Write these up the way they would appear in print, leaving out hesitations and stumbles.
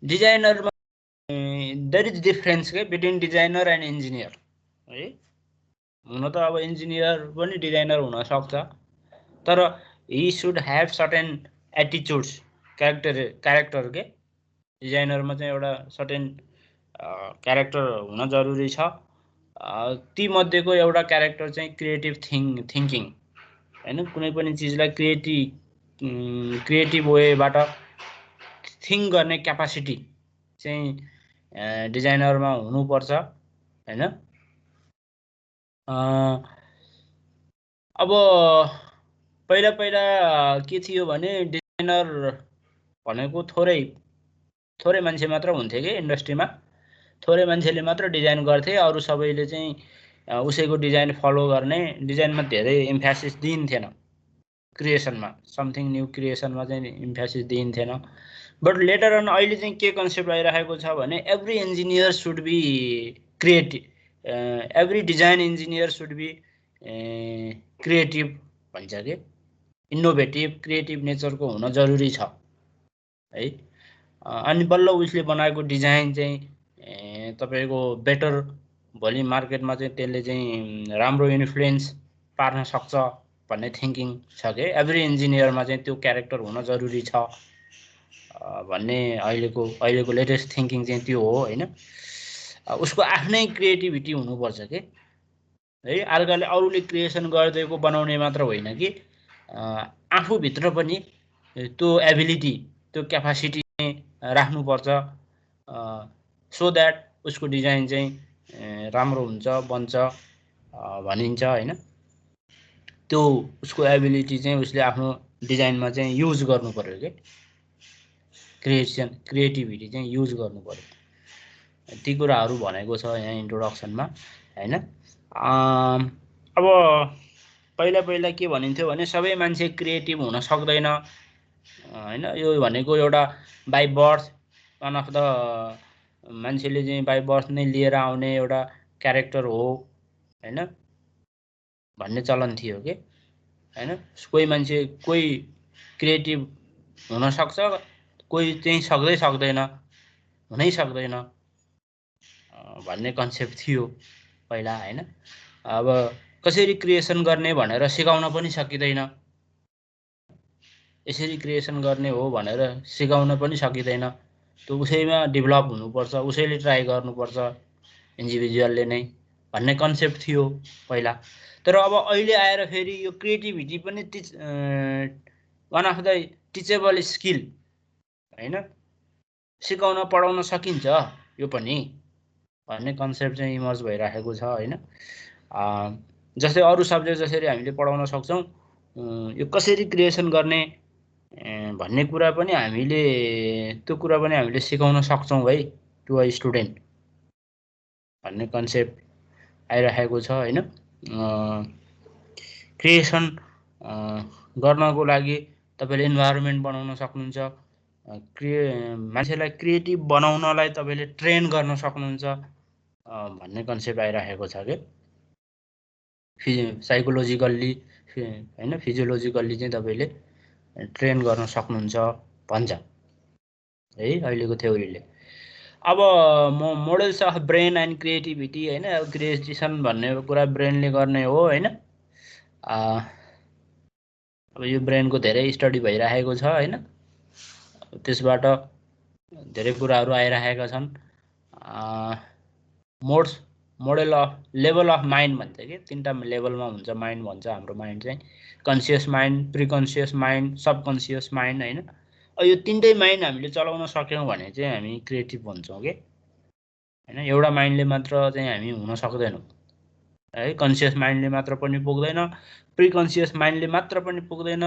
डिजाइनरमा there is difference के between designer and engineer है। हुन त अब इन्जिनियर पनि डिजाइनर हुन सक्छ, तर he should have certain attitudes, character के डिजाइनरमा चाहिँ एउटा सर्टेन क्यारेक्टर हुन जरुरी छ। ती मध्येको एउटा क्यारेक्टर चाहिँ क्रिएटिभ थिङ्किङ हैन, कुनै पनि चिजलाई क्रिएटिभ वेबाट थिङ्क गर्ने क्यापासिटी चाहिँ डिजाइनरमा हुनुपर्छ हैन। अब पहिला पहिला के थियो भने डिजाइनर भनेको थोरै मान्छे मात्र हुन्थे के इन्डस्ट्रीमा, थोरै मान्छेले मात्र डिजाइन गर्थे, अरू सबैले चाहिँ उसैको डिजाइन फलो गर्ने, डिजाइनमा धेरै इम्फेसिस दिइन्थेन, क्रिएसनमा समथिङ न्यू क्रिएसनमा चाहिँ इम्फेसिस दिइन्थेन। बट लेटर अन अहिले चाहिँ के कन्सेप्ट आइरहेको छ भने every engineer should be creative, every design engineer should be creative भन्छ के, इनोभेटिभ क्रिएटिभ नेचरको हुन जरुरी छ है। अनि बल्ल उसले बनाएको डिजाइन चाहिँ तपाईको बेटर भोलि मार्केटमा चाहिँ त्यसले चाहिँ राम्रो इन्फ्लुएन्स पार्न सक्छ भन्ने थिङ्किङ छ के। एभ्री इन्जिनियरमा चाहिँ त्यो क्यारेक्टर हुन जरुरी छ भन्ने अहिलेको लेटेस्ट थिङ्किङ चाहिँ त्यो हो हैन। उसको आफ्नै क्रिएटिभिटी हुनुपर्छ के है। अर्काले अरूले क्रिएसन गरिदिएको बनाउने मात्र होइन कि आफूभित्र पनि त्यो एबिलिटी, त्यो क्यापासिटी राख्नुपर्छ, सो द्याट उसको डिजाइन चाहिँ राम्रो हुन्छ, बन्छ भनिन्छ हैन। त्यो उसको एबिलिटी चाहिँ उसले आफ्नो डिजाइनमा चाहिँ युज गर्नु पर्यो के, क्रिएटिभिटी चाहिँ युज गर्नु पर्यो। ती कुराहरू भनेको छ यहाँ इन्ट्रोडक्सनमा हैन। अब पहिला पहिला के भनिन्थ्यो भने सबै मान्छे क्रिएटिभ हुन सक्दैन हैन। यो भनेको एउटा by birth, one of the मान्छेले चाहिँ बाइ बर्थ नै लिएर आउने एउटा क्यारेक्टर हो हैन भन्ने चलन थियो के हैन। कोही मान्छे कोही क्रिएटिभ हुन सक्छ, कोही चाहिँ सक्दैन, हुनै सक्दैन भन्ने कन्सेप्ट थियो पहिला हैन। अब कसरी क्रिएसन गर्ने भनेर सिकाउन पनि सकिँदैन, यसरी क्रिएसन गर्ने हो भनेर सिकाउन पनि सकिँदैन, त्यो उसैमा डेभलप हुनुपर्छ, उसैले ट्राई गर्नुपर्छ इन्डिभिजुअलले नै भन्ने कन्सेप्ट थियो पहिला। तर अब अहिले आएर फेरि यो क्रिएटिभिटी पनि वान अफ द टिचेबल स्किल हैन, सिकाउन पढाउन सकिन्छ यो पनि भन्ने कन्सेप्ट चाहिँ इमर्ज भइराखेको छ हैन। जस्तै अरू सब्जेक्ट जसरी हामीले पढाउन सक्छौँ, यो कसरी क्रिएसन गर्ने भन्ने कुरा पनि हामीले सिकाउन सक्छौँ है टु अ स्टुडेन्ट भन्ने कन्सेप्ट आइरहेको छ हैन। क्रिएसन गर्नको लागि तपाईले इन्भाइरोमेन्ट बनाउन सक्नुहुन्छ, मान्छेलाई क्रिएटिभ बनाउनलाई तपाईले ट्रेन गर्न सक्नुहुन्छ भन्ने कन्सेप्ट आइरहेको छ के। साइकोलोजिकल्ली हैन फिजियोलोजिकल्ली चाहिँ तपाईले ट्रेन गर्न सक्नुहुन्छ भन्छ है अहिलेको थ्योरीले। अब models of brain and creativity हैन, अब क्रिएसन भन्ने कुरा ब्रेनले गर्ने हो हैन। अब यो ब्रेनको धेरै स्टडी भइरहेको छ हैन, त्यसबाट धेरै कुराहरू आइरहेका छन्। Model of level of mind भन्छ कि, तीनटा लेभलमा हुन्छ माइन्ड भन्छ हाम्रो माइन्ड चाहिँ, conscious mind, preconscious mind, subconscious mind हैन। यो तीनटै माइन्ड हामीले चलाउन सक्यौँ भने चाहिँ हामी क्रिएटिभ भन्छौँ के हैन। एउटा माइन्डले मात्र चाहिँ हामी हुन सक्दैनौँ है, कन्सियस माइन्डले मात्र पनि पुग्दैन, प्रिकन्सियस माइन्डले मात्र पनि पुग्दैन,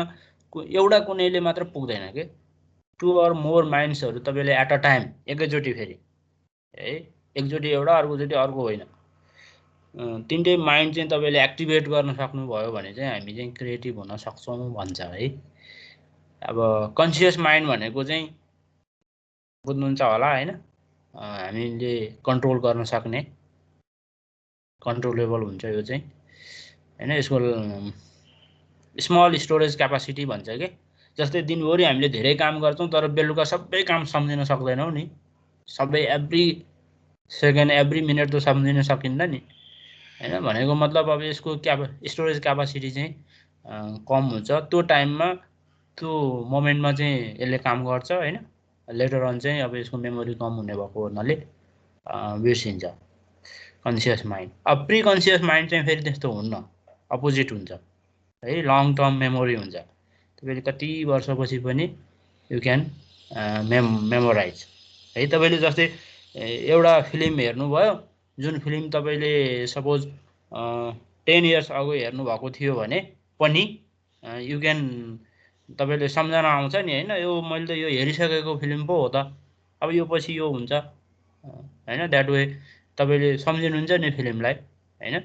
एउटा कुनैले मात्र पुग्दैन के। टु अर मोर माइन्ड्सहरू तपाईँले एट अ टाइम एकैचोटि फेरि है, एकचोटि एउटा अर्कोचोटि अर्को होइन, तीनटै माइन्ड चाहिँ तपाईँले एक्टिभेट गर्न सक्नुभयो भने चाहिँ हामी चाहिँ क्रिएटिभ हुन सक्छौँ भन्छ है। अब कन्सियस माइन्ड भनेको चाहिँ बुझ्नुहुन्छ होला हैन, हामीले कन्ट्रोल गर्न सक्ने, कन्ट्रोलेबल हुन्छ यो चाहिँ हैन। यसको स्मल स्टोरेज क्यापासिटी भन्छ के, जस्तै दिनभरि हामीले धेरै काम गर्छौँ तर बेलुका सबै काम सम्झिन सक्दैनौँ नि, सबै एभ्री सेकेन्ड एभ्री मिनट त सम्झिन सकिन्न नि हैन। भनेको मतलब अब यसको स्टोरेज क्यापासिटी चाहिँ कम हुन्छ। त्यो टाइममा त्यो मोमेन्टमा चाहिँ यसले काम गर्छ हैन। लेटर अन चाहिँ अब यसको मेमोरी कम हुने भएको हुनाले बिर्सिन्छ कन्सियस माइन्ड। अब प्री कन्सियस माइन्ड चाहिँ फेरि त्यस्तो हुन्न, अपोजिट हुन्छ है, लङ टर्म मेमोरी हुन्छ। तपाईँले कति वर्षपछि पनि यु क्यान मेमोराइज है। तपाईँले जस्तै एउटा फिल्म हेर्नुभयो, जुन फिल्म तपाईँले सपोज 10 इयर्स अगो हेर्नुभएको थियो भने पनि यु क्यान, तपाईँले सम्झना आउँछ नि होइन, यो मैले त यो हेरिसकेको फिल्म पो हो त, अब यो पछि यो हुन्छ होइन। द्याट वे तपाईँले सम्झिनुहुन्छ नि फिल्मलाई होइन।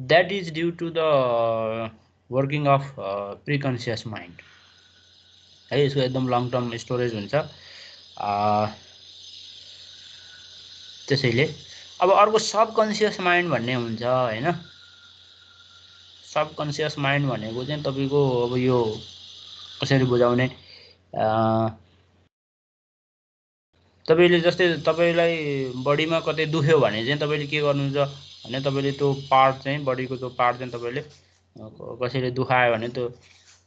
That is due to the working of preconscious mind है। यसको एकदम लङ टर्म स्टोरेज हुन्छ। त्यसैले अब अर्को सबकन्सियस माइन्ड भन्ने हुन्छ होइन। सबकन्सियस माइन्ड भनेको चाहिँ तपाईँको अब यो कसरी बुझाउने, तपाईँले जस्तै तपाईँलाई बडीमा कतै दुख्यो भने चाहिँ तपाईँले के गर्नुहुन्छ भने तपाईँले त्यो पार्ट चाहिँ बडीको त्यो पार्ट चाहिँ तपाईँले कसैले दुखायो भने त्यो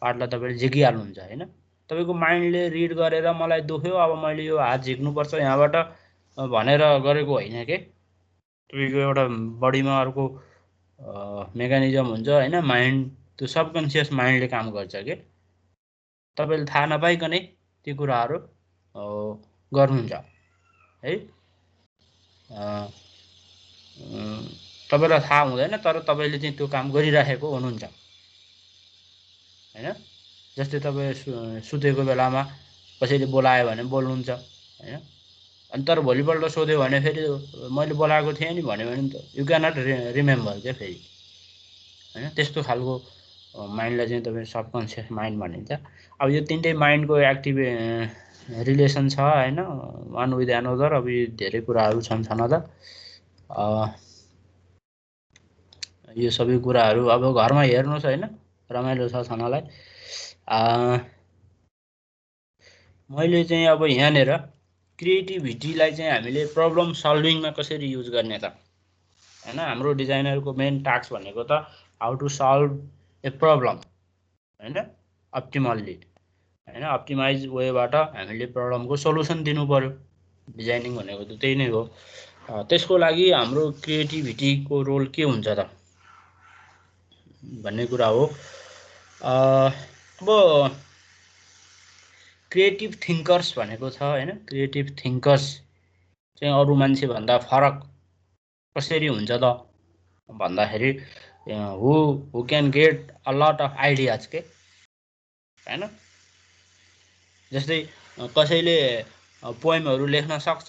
पार्टलाई तपाईँले झिकिहाल्नुहुन्छ होइन। तपाईँको माइन्डले रिड गरेर मलाई दुख्यो अब मैले यो हात झिक्नुपर्छ यहाँबाट भनेर गरेको होइन के। तपाईँको एउटा बडीमा अर्को मेकानिजम हुन्छ होइन, माइन्ड, त्यो सबकन्सियस माइन्डले काम गर्छ के। तपाईँले थाहा नपाइकनै ती कुराहरू गर्नुहुन्छ है। तपाईँलाई थाहा हुँदैन तर तपाईँले चाहिँ त्यो काम गरिराखेको हुनुहुन्छ होइन। जस्तै तपाईँ सुतेको बेलामा कसैले बोलायो भने बोल्नुहुन्छ होइन। अनि तर भोलिपल्ट सोध्यो भने फेरि मैले बोलाएको थिएँ नि भन्यो भने त यु क्यानट रिमेम्बर क्या फेरि होइन। त्यस्तो खालको माइन्डलाई चाहिँ तपाईँ सबकन्सियस माइन्ड भनिन्छ। अब यो तिनटै माइन्डको एक्टिभ रिलेसन छ होइन, वान विथ एनदर। अब यो धेरै कुराहरू छन् छन त, यो सबै कुराहरू अब घरमा हेर्नुहोस् होइन, रमाइलो छ छनलाई। मैले चाहिँ अब यहाँनिर क्रिएटिभिटीलाई चाहिँ हामीले प्रब्लम सल्भिङमा कसरी युज गर्ने त होइन। हाम्रो डिजाइनरको मेन टास्क भनेको त how to solve a problem होइन, अप्टिमल्ली होइन, अप्टिमाइज वेबाट हामीले प्रब्लमको सोल्युसन दिनु पर्यो। डिजाइनिङ भनेको त त्यही नै हो। त्यसको लागि हाम्रो क्रिएटिभिटीको रोल के हुन्छ त भन्ने कुरा हो। अब क्रिएटिभ थिङ्कर्स भनेको छ होइन। क्रिएटिभ थिङ्कर्स चाहिँ अरू मान्छेभन्दा फरक कसरी हुन्छ त भन्दाखेरि who can get a lot of ideas के होइन। जस्तै कसैले पोएमहरू लेख्न सक्छ,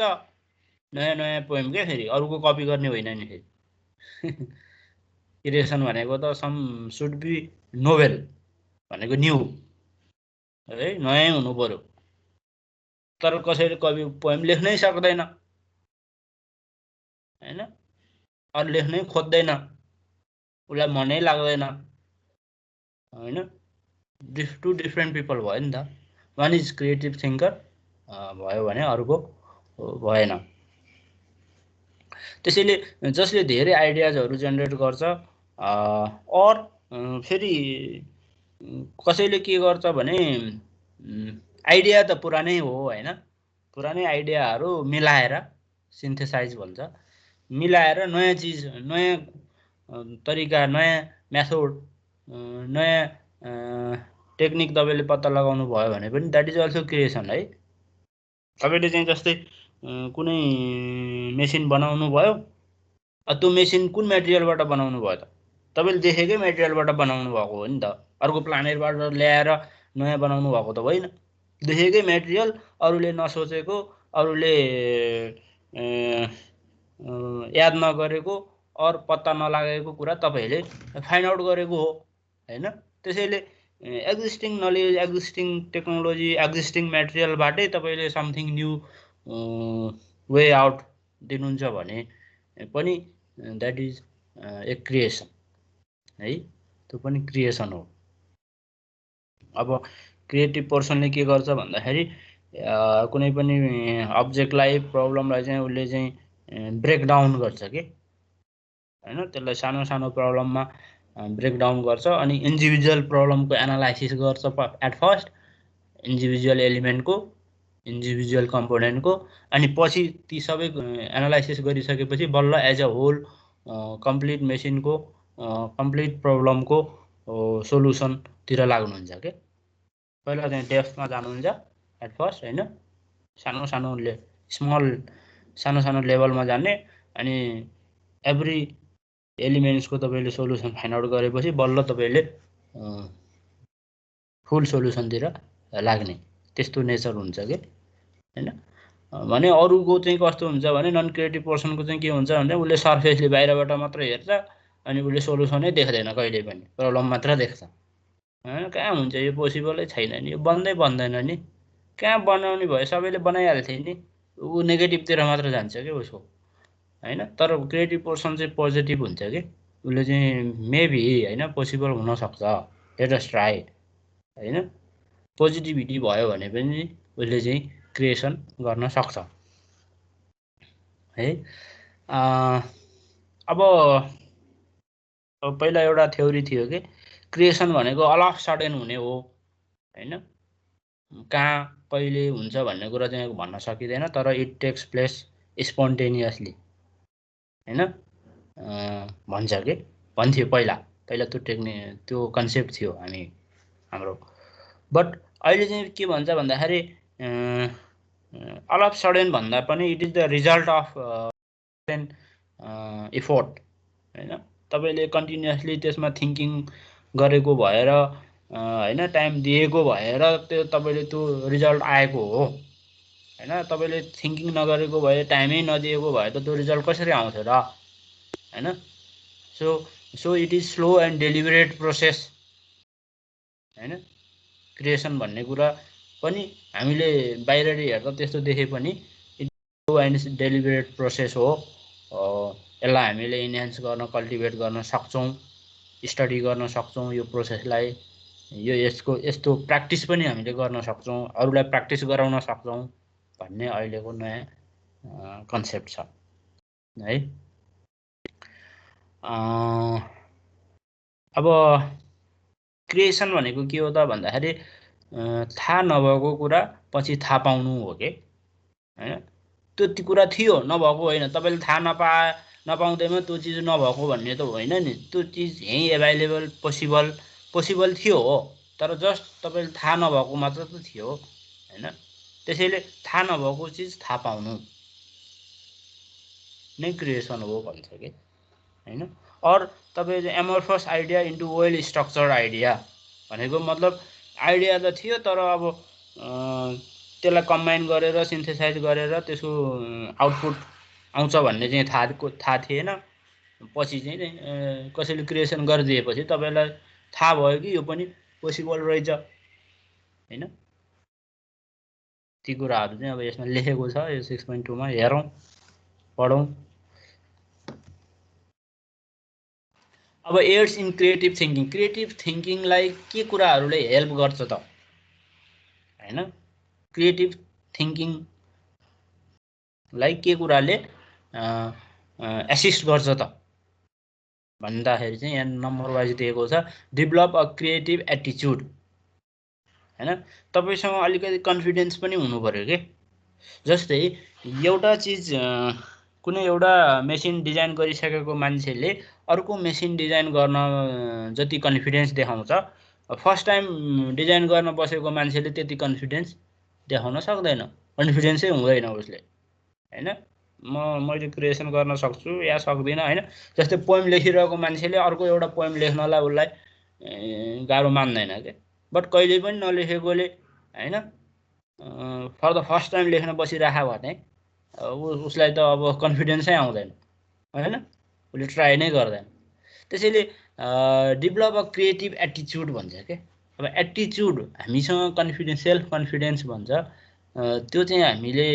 नयाँ नयाँ पोएम क्या, फेरि अरूको कपी गर्ने होइन नि फेरि। क्रिएसन भनेको त सम सुड बी नोभेल भनेको न्यू है, नयाँ हुनु पर्यो। तर कसैले कवि पोएम लेख्नै सक्दैन होइन, अरू लेख्नै खोज्दैन, उसलाई मनै लाग्दैन होइन। टु डिफ्रेन्ट पिपल भयो नि त। वान इज क्रिएटिभ थिङ्कर भयो भने अर्को भएन। त्यसैले जसले धेरै आइडियाजहरू जेनेरेट गर्छ अर फेरि कसैले के गर्छ भने आइडिया त पुरानै हो होइन, पुरानै आइडियाहरू मिलाएर सिन्थेसाइज भन्छ, मिलाएर नयाँ चिज, नयाँ तरिका, नयाँ मेथड, नयाँ टेक्निक तपाईँले पत्ता लगाउनु भयो भने पनि द्याट इज अल्सो क्रिएसन है। तपाईँले चाहिँ जस्तै कुनै मेसिन बनाउनु भयो, त्यो मेसिन कुन मेटेरियलबाट बनाउनु भयो त तपाईँले देखेकै मेटेरियलबाट बनाउनु भएको हो नि त, अर्को प्लानेटबाट ल्याएर नयाँ बनाउनु भएको त होइन। देखेकै मेटेरियल, अरूले नसोचेको, अरूले याद नगरेको अरू पत्ता नलागेको कुरा तपाईँले फाइन्ड आउट गरेको हो होइन। त्यसैले existing knowledge, existing technology, existing मेटेरियलबाटै तपाईँले समथिङ न्यू वे आउट दिनुहुन्छ भने पनि द्याट इज ए क्रिएसन है, त्यो पनि क्रिएसन हो। अब क्रिएटिभ पर्सनले के गर्छ भन्दाखेरि कुनै पनि अब्जेक्टलाई प्रब्लमलाई चाहिँ उसले चाहिँ ब्रेकडाउन गर्छ कि हैन, त्यसलाई सानो सानो प्रब्लममा ब्रेकडाउन गर्छ अनि इन्डिभिजुअल प्रब्लमको एनालाइसिस गर्छ एट फर्स्ट, इन्डिभिजुअल एलिमेन्टको, इन्डिभिजुअल कम्पोनेन्टको, अनि पछि ती सबै एनालाइसिस गरिसकेपछि बल्ल एज अ होल कम्प्लिट मेसिनको कम्प्लिट प्रब्लमको सोलुसनतिर लाग्नुहुन्छ के। पहिला चाहिँ डेप्थमा जानुहुन्छ एट फर्स्ट हैन, सानो सानोले सानो सानो लेभलमा जाने, अनि एभ्री एलिमेन्ट्सको तपाईँले सोलुसन फाइन्ड आउट गरेपछि बल्ल तपाईँले फुल सोलुसनतिर लाग्ने, त्यस्तो नेचर हुन्छ कि हैन। भने अरूको चाहिँ कस्तो हुन्छ भने नन क्रिएटिभ पर्सनको चाहिँ के हुन्छ भने उसले सर्फेसले बाहिरबाट मात्र हेर्छ अनि उसले सोलुसनै देख्दैन, कहिले पनि प्रब्लम मात्र देख्छ हैन। कहाँ हुन्छ यो, पोसिबलै छैन नि, यो बन्दैन नि, कहाँ बनाउने भयो, सबैले बनाइहाल्थे नि, ऊ नेगेटिभतिर मात्र जान्छ कि उसको हैन। तर क्रिएटिभ पर्सन चाहिँ पोजिटिभ हुन्छ कि उसले चाहिँ मेबी हैन पोसिबल हुनसक्छ, लेट अस ट्राई हैन, पोजिटिभिटी भयो भने पनि उसले चाहिँ क्रिएसन गर्न सक्छ है। अब पहिला एउटा थ्योरी थियो कि क्रिएसन भनेको अल अफ सडन हुने हो हैन, कहाँ कहिले हुन्छ भन्ने कुरा चाहिँ भन्न सकिँदैन, तर इट टेक्स प्लेस स्पोन्टेनियसली हैन भन्छ कि, भन्थ्यो पहिला त्यो कन्सेप्ट थियो हाम्रो। बट अहिले चाहिँ के भन्छ भन्दाखेरि अल अफ सडन भन्दा पनि it is the result of effort हैन। तपाईँले कन्टिन्युसली त्यसमा थिङ्किङ गरेको भएर हैन, टाइम दिएको भएर त्यो तपाईँले त्यो रिजल्ट आएको हो हैन। तपाईँले थिङ्किङ नगरेको भए, टाइमै नदिएको भए त त्यो रिजल्ट कसरी आउँछ र हैन। So it is slow and deliberate process हैन। क्रिएसन भन्ने कुरा पनि हामीले बाहिरले हेर्दा त्यस्तो देखे पनि it slow and deliberate process हो। यसलाई हामीले इन्हान्स गर्न, कल्टिभेट गर्न सक्छौँ, स्टडी गर्न सक्छौँ यो प्रोसेसलाई, यस्तो प्र्याक्टिस पनि हामीले गर्न सक्छौँ, अरूलाई प्र्याक्टिस गराउन सक्छौँ भन्ने अहिलेको नयाँ कन्सेप्ट छ है। अब क्रिएसन भनेको के हो त भन्दाखेरि थाहा नभएको कुरा पछि थाहा पाउनु हो कि हैन। त्यो कुरा थियो, नभएको होइन, तपाईँले थाहा नपाउँदैमा त्यो चिज नभएको भन्ने त होइन नि, त्यो चिज यहीँ एभाइलेबल पोसिबल थियो हो, तर जस्ट तपाईँले थाहा नभएको मात्र त थियो हैन। त्यसैले थाहा नभएको चिज थाहा पाउनु नै क्रिएसन हो भन्छ कि हैन। अर तपाईँले amorphous idea into well structured idea भनेको मतलब आइडिया त थियो, तर अब त्यसलाई कम्बाइन गरेर सिन्थेसाइज गरेर त्यसको आउटपुट आउँछ भन्ने चाहिँ थाहा थिएन। पछि चाहिँ कसैले क्रिएसन गरिदिएपछि तपाईँलाई थाहा भयो कि यो पनि पोसिबल रहेछ हैन। ती कुराहरू चाहिँ अब यसमा लेखेको छ, यो 6.2 मा हेरौँ, पढौँ। अब aids in creative thinking, creative थिङ्किङलाई के कुराहरूले हेल्प गर्छ त हैन। क्रिएटिभ थिङ्किङलाई के कुराले एसिस्ट गर्छ त भन्दाखेरि चाहिँ यहाँ नम्बर वाइज दिएको छ, डेभलप अ क्रिएटिभ एटिच्युड हैन। तपाईँसँग अलिकति कन्फिडेन्स पनि हुनु पर्यो कि। जस्तै एउटा चिज कुनै एउटा मेसिन डिजाइन गरिसकेको मान्छेले अर्को मेसिन डिजाइन गर्न जति कन्फिडेन्स देखाउँछ, फर्स्ट टाइम डिजाइन गर्न बसेको मान्छेले त्यति कन्फिडेन्स देखाउन सक्दैन, कन्फिडेन्सै हुँदैन उसले हैन। मैले क्रिएसन गर्न सक्छु या सक्दिनँ हैन। जस्तै पोइम लेखिरहेको मान्छेले अर्को एउटा पोइम लेख्नलाई उसलाई गाह्रो मान्दैन के। बट कहिले पनि नलेखेकोले हैन फर द फर्स्ट टाइम लेख्न बसिराख्यो भने उसलाई त अब कन्फिडेन्सै आउँदैन हैन, उसले ट्राई नै गर्दैन। त्यसैले डेभलप अ क्रिएटिभ एटिच्युड भन्छ के। अब एटिच्युड हामीसँग कन्फिडेन्स, सेल्फ कन्फिडेन्स भन्छ, त्यो चाहिँ हामीले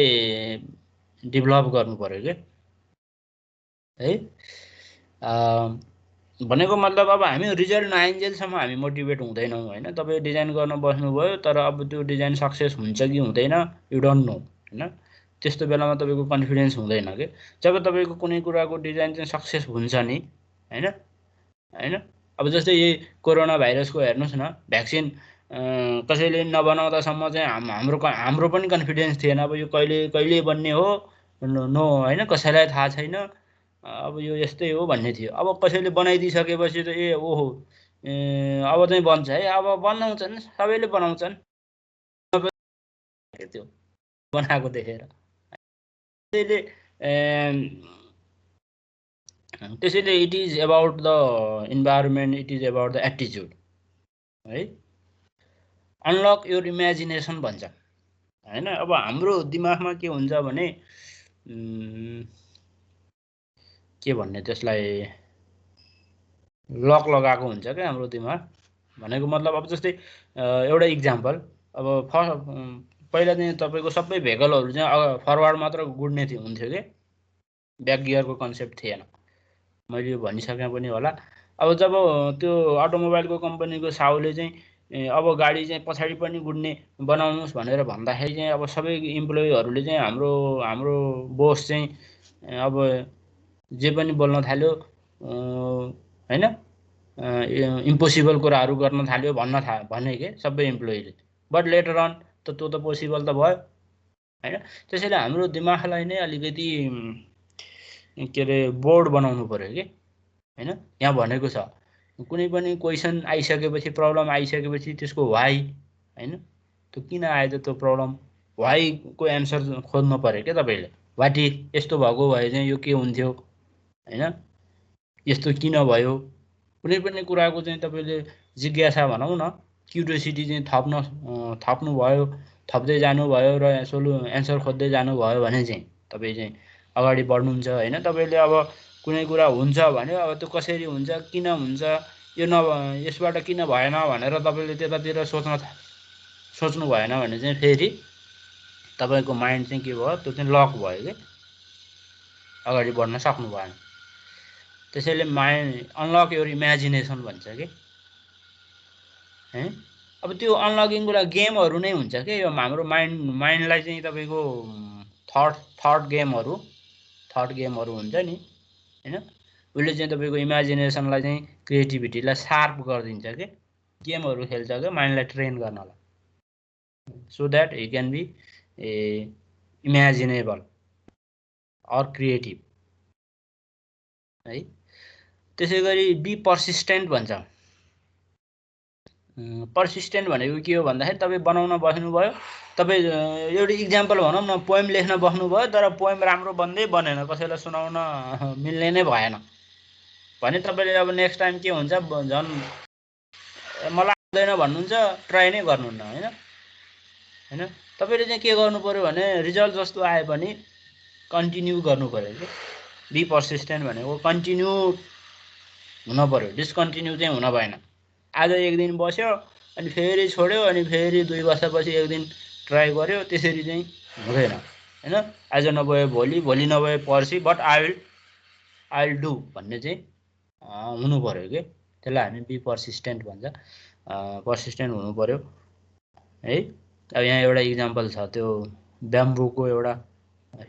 डेभलप गर्नु पर्यो के है। भनेको मतलब अब हामी रिजल्ट नआइन्जेलसम्म हामी मोटिभेट हुँदैनौँ होइन। तपाईँ डिजाइन गर्न बस्नुभयो तर अब त्यो डिजाइन सक्सेस हुन्छ कि हुँदैन यु डोन्ट नो होइन। त्यस्तो बेलामा तपाईँको कन्फिडेन्स हुँदैन कि जब तपाईँको कुनै कुराको डिजाइन चाहिँ सक्सेस हुन्छ नि होइन होइन। अब जस्तै यही कोरोना भाइरसको हेर्नुहोस् न भ्याक्सिन कसैले नबनाउँदासम्म चाहिँ हाम्रो पनि कन्फिडेन्स थिएन अब यो कहिले बन्ने हो नो होइन, कसैलाई थाहा छैन अब यो यस्तै हो भन्ने थियो। अब कसैले बनाइदिइसकेपछि त ए ओहो अब चाहिँ बन्छ है, अब बनाउँछन् सबैले बनाउँछन् त्यो बनाएको देखेर। त्यसैले त्यसैले it is about the environment, it is about the एटिच्युड है। अनलक योर इमेजिनेसन भन्छ होइन। अब हाम्रो दिमागमा के हुन्छ भने के भन्ने त्यसलाई लक लगाएको हुन्छ क्या हाम्रो दिमाग। भनेको मतलब अब जस्तै एउटा इक्जाम्पल अब पहिला चाहिँ तपाईँको सबै भेकलहरू चाहिँ फरवार्ड मात्र गुड्ने हुन्थ्यो कि ब्याक गियरको कन्सेप्ट थिएन। मैले यो भनिसकेँ पनि होला। अब जब त्यो अटोमोबाइलको कम्पनीको साउले चाहिँ अब गाडी चाहिँ पछाडि पनि गुड्ने बनाउनुहोस् भनेर भन्दाखेरि चाहिँ अब सबै इम्प्लोइहरूले चाहिँ हाम्रो हाम्रो बोस चाहिँ अब जे पनि बोल्न थाल्यो होइन, इम्पोसिबल कुराहरू गर्न थाल्यो भने के सबै इम्प्लोइले। बट लेटर अन त त्यो त पोसिबल त भयो होइन। त्यसैले हाम्रो दिमागलाई नै अलिकति के अरे बोर्ड बनाउनु पऱ्यो कि होइन। यहाँ भनेको छ कुनै पनि क्वेसन आइसकेपछि, प्रब्लम आइसकेपछि त्यसको वाइ होइन, त्यो किन आयो त त्यो प्रब्लम, वाइको एन्सर खोज्नु पऱ्यो क्या तपाईँले। वाट इफ यस्तो भएको भए चाहिँ यो के हुन्थ्यो होइन, यस्तो किन भयो, कुनै पनि कुराको चाहिँ तपाईँले जिज्ञासा भनौँ न, क्युरियोसिटी चाहिँ थप्नुभयो, थप्दै जानुभयो र एन्सर खोज्दै जानुभयो भने चाहिँ तपाईँ चाहिँ अगाडि बढ्नुहुन्छ होइन। तपाईँले अब कुनै कुरा हुन्छ भने अब त्यो कसरी हुन्छ, किन हुन्छ, यो यसबाट किन भएन भनेर तपाईँले त्यतातिर सोच्नु भएन भने चाहिँ फेरि तपाईँको माइन्ड चाहिँ के भयो, त्यो चाहिँ लक भयो कि अगाडि बढ्न सक्नु भएन। त्यसैले अनलक योर इमेजिनेसन भन्छ कि है। अब त्यो अनलकिङको लागि गेमहरू नै हुन्छ कि यो हाम्रो माइन्डलाई चाहिँ तपाईँको थट गेमहरू हुन्छ नि होइन। उसले चाहिँ तपाईँको इमेजिनेसनलाई चाहिँ क्रिएटिभिटीलाई सार्प गरिदिन्छ कि गेमहरू खेल्छ क्या माइन्डलाई ट्रेन गर्नलाई, so that he can be imaginable or creative है। त्यसै गरी बी पर्सिस्टेन्ट भन्छ। पर्सिस्टेन्ट भनेको के हो भन्दाखेरि तपाईँ बनाउन बस्नुभयो, तपाईँ एउटा इक्जाम्पल भनौँ न, पोएम लेख्न बस्नुभयो तर पोएम राम्रो बनेन, कसैलाई सुनाउन मिल्ने नै भएन भने तपाईँले अब नेक्स्ट टाइम के हुन्छ, झन् मलाई आउँदैन भन्नुहुन्छ, ट्राई नै गर्नुहुन्न होइन होइन। तपाईँले चाहिँ के गर्नु पऱ्यो भने रिजल्ट जस्तो आए पनि कन्टिन्यू गर्नु पऱ्यो कि। बी पर्सिस्टेन्ट भनेको कन्टिन्यू हुन पऱ्यो, डिस्कन्टिन्यू चाहिँ हुन भएन। आज एक दिन बस्यो अनि फेरि छोड्यो अनि फेरि 2 वर्षपछि एक दिन ट्राई गर्यो, त्यसरी चाहिँ हुँदैन होइन। आज नभए भोलि, भोलि नभए पर्सि, बट आई विल डु भन्ने चाहिँ हुनु पऱ्यो कि। त्यसलाई हामी बी पर्सिस्टेन्ट भन्छ। पर्सिस्टेन्ट हुनु पऱ्यो है। अब यहाँ एउटा इक्जाम्पल छ, त्यो ब्याम्बोको एउटा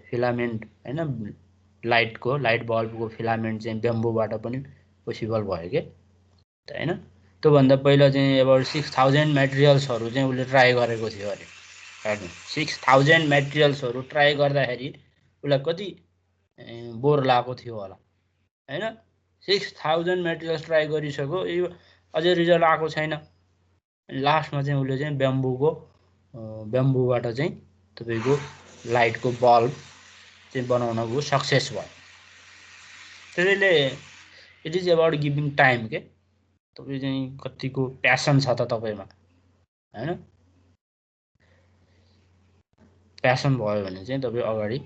फिलामेन्ट होइन, लाइट बल्बको फिलामेन्ट चाहिँ ब्याम्बोबाट पनि पोसिबल भयो कि होइन। त्योभन्दा पहिला चाहिँ अब 6000 मेटेरियल्सहरू चाहिँ उसले ट्राई गरेको थियो अरे हेर्नु। 6000 मेटेरियल्सहरू ट्राई गर्दाखेरि उसलाई कति बोर लागेको थियो होला होइन। 6000 मेटेरियल्स ट्राई गरिसक्यो, यो अझै रिजल्ट आएको छैन। लास्टमा चाहिँ उसले चाहिँ ब्याम्बोबाट चाहिँ तपाईँको लाइटको बल्ब चाहिँ बनाउनको सक्सेस भयो। त्यसैले it is about giving time के। तपाईँ चाहिँ कतिको प्यासन छ त तपाईँमा होइन। प्यासन भयो भने चाहिँ तपाईँ अगाडि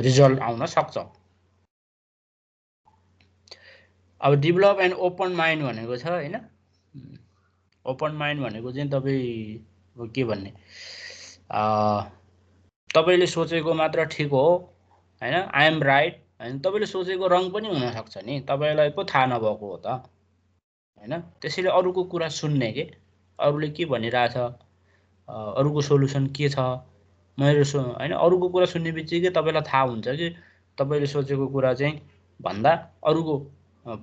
रिजल्ट आउन सक्छ। अब डेभलप एन्ड ओपन माइन्ड भनेको छ होइन। ओपन माइन्ड भनेको चाहिँ तपाईँ के भन्ने, तपाईँले सोचेको मात्र ठिक हो होइन, आई एम राइट होइन। तपाईँले सोचेको रङ पनि हुनसक्छ नि, तपाईँलाई पो थाहा नभएको हो त हैन। त्यसैले अरूको कुरा सुन्ने के, अरूले के भनिरहेछ, अरूको सोलुसन के छ, मेरो हैन। अरूको कुरा सुन्ने बित्तिकै तपाईँलाई थाहा हुन्छ कि तपाईँले सोचेको कुरा चाहिँ भन्दा अरूको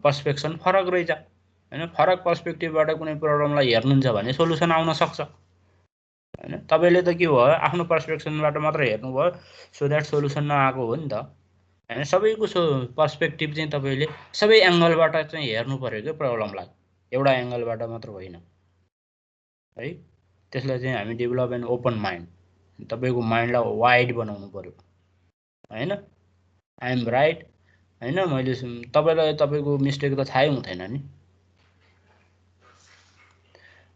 पर्सपेक्सन फरक रहेछ हैन। फरक पर्सपेक्टिभबाट कुनै प्रब्लमलाई हेर्नुहुन्छ भने सोलुसन आउन सक्छ हैन। तपाईँले त के भयो, आफ्नो पर्सपेक्सनबाट मात्र हेर्नुभयो, सो द्याट सोलुसन नआएको हो नि त हैन। सबैको पर्सपेक्टिभ चाहिँ तपाईँले सबै एङ्गलबाट चाहिँ हेर्नु पर्यो क्या प्रब्लमलाई, एउटा एङ्गलबाट मात्र होइन है। त्यसलाई चाहिँ हामी डेभलप एन ओपन माइन्ड, तपाईँको माइन्डलाई वाइड बनाउनु पर्यो हैन। आई एम राइट हैन, मैले तपाईँलाई तपाईँको मिस्टेक त थाहै हुँदैन नि।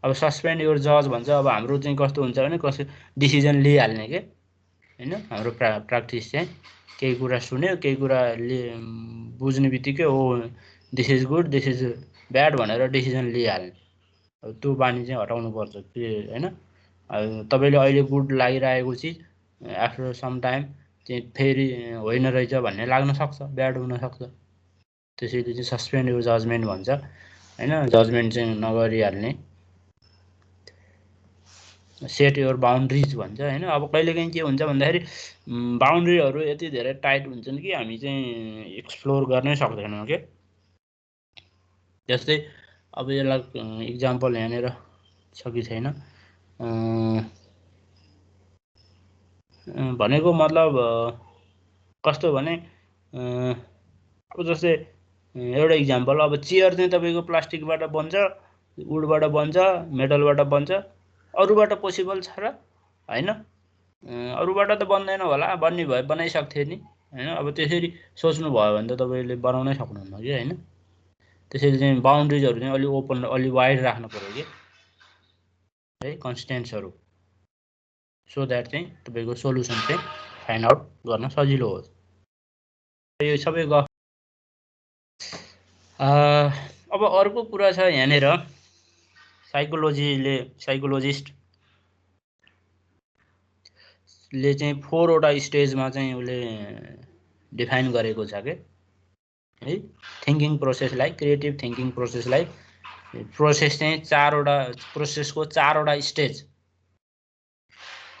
अब सस्पेन्ड योर जज भन्छ। अब हाम्रो चाहिँ कस्तो हुन्छ भने कसै डिसिजन लिइहाल्ने के हैन। हाम्रो प्र्याक्टिस चाहिँ केही कुरा सुन्यो, केही कुरा बुझ्ने बित्तिकै oh this is good this is bad भनेर डिसिजन लिइहाल्ने। अब त्यो बानी चाहिँ हटाउनु पर्छ के हैन। तपाईँले अहिले गुड लागिरहेको चिज आफ्टर सम टाइम चाहिँ फेरि होइन रहेछ भन्ने लाग्न सक्छ, ब्याड हुनसक्छ। त्यसैले चाहिँ सस्पेन्ड योर जजमेन्ट भन्छ हैन। जजमेन्ट चाहिँ नगरिहाल्ने। सेट योर बााउन्ड्रिज भन्छ हैन। अब कहिलेकाहीँ के हुन्छ भन्दाखेरि बााउन्ड्रीहरू यति धेरै टाइट हुन्छन् कि हामी चाहिँ एक्सप्लोर गर्नै सक्दैनौँ के। जस्तै अब यसलाई इक्जाम्पल यहाँनिर छ कि छैन भनेको मतलब कस्तो भने अब जस्तै एउटा इक्जाम्पल, अब चेयर चाहिँ तपाईँको प्लास्टिकबाट बन्छ, वुडबाट बन्छ, मेटलबाट बन्छ, अरूबाट पोसिबल छ र हैन। अरूबाट त बन्दैन होला, बन्ने भए बनाइसक्थ्यो नि हैन। अब त्यसरी सोच्नुभयो भने त तपाईँले बनाउनै सक्नुहुन्न कि हैन। त्यसैले चाहिँ बााउन्ड्रिजहरू चाहिँ अलि ओपन, अलि वाइड राख्नु पऱ्यो कि है, कन्स्टेन्ट्सहरू, सो द्याट चाहिँ तपाईँको सोल्युसन चाहिँ फाइन्ड आउट गर्न सजिलो होस्। यो सबै गफ। अब अर्को कुरा छ यहाँनिर, साइकोलोजिस्टले चाहिँ 4वटा स्टेजमा चाहिँ उसले डिफाइन गरेको छ के है। थिङ्किङ प्रोसेसलाई, क्रिएटिभ थिङ्किङ प्रोसेसलाई, प्रोसेस चाहिँ 4वटा, प्रोसेसको 4वटा स्टेज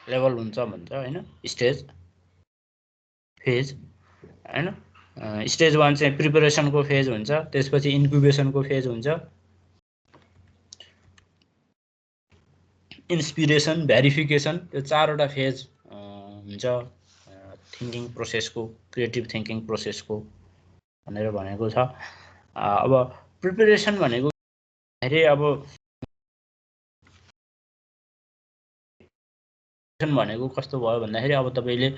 लेभल हुन्छ भन्छ हैन। स्टेज, फेज हैन। स्टेज 1 चाहिँ प्रिपरेसनको फेज हुन्छ, त्यसपछि इन्क्युबेसनको फेज हुन्छ, इन्सपिरेसन, भेरिफिकेसन, यो 4वटा फेज हुन्छ थिङ्किङ प्रोसेसको, क्रिएटिभ थिङ्किङ प्रोसेसको भनेर भनेको छ। अब प्रिपरेसन भनेको अब भनेको कस्तो भयो भन्दाखेरि अब तपाईँले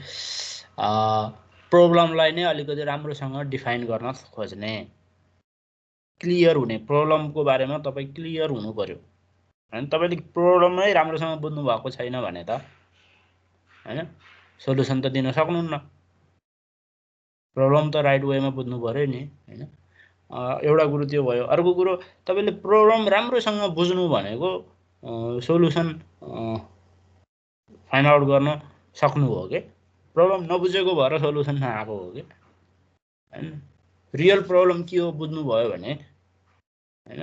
प्रब्लमलाई नै अलिकति राम्रोसँग डिफाइन गर्न खोज्ने, क्लियर हुने, प्रब्लमको बारेमा तपाईँ क्लियर हुनु पर्यो हैन। तपाईँले प्रब्लमै राम्रोसँग बुझ्नु भएको छैन भने त हैन सोलुसन त दिन सक्नुहुन्न। प्रब्लम त राइट वेमा बुझ्नु पर्यो नि हैन। एउटा कुरो त्यो भयो। अर्को कुरो, तपाईँले प्रब्लम राम्रोसँग बुझ्नु भनेको सोलुसन फाइन्ड आउट गर्न सक्नु हो कि, प्रब्लम नबुझेको भएर सोलुसन नआएको हो कि हैन। रियल प्रब्लम के हो बुझ्नुभयो भने हैन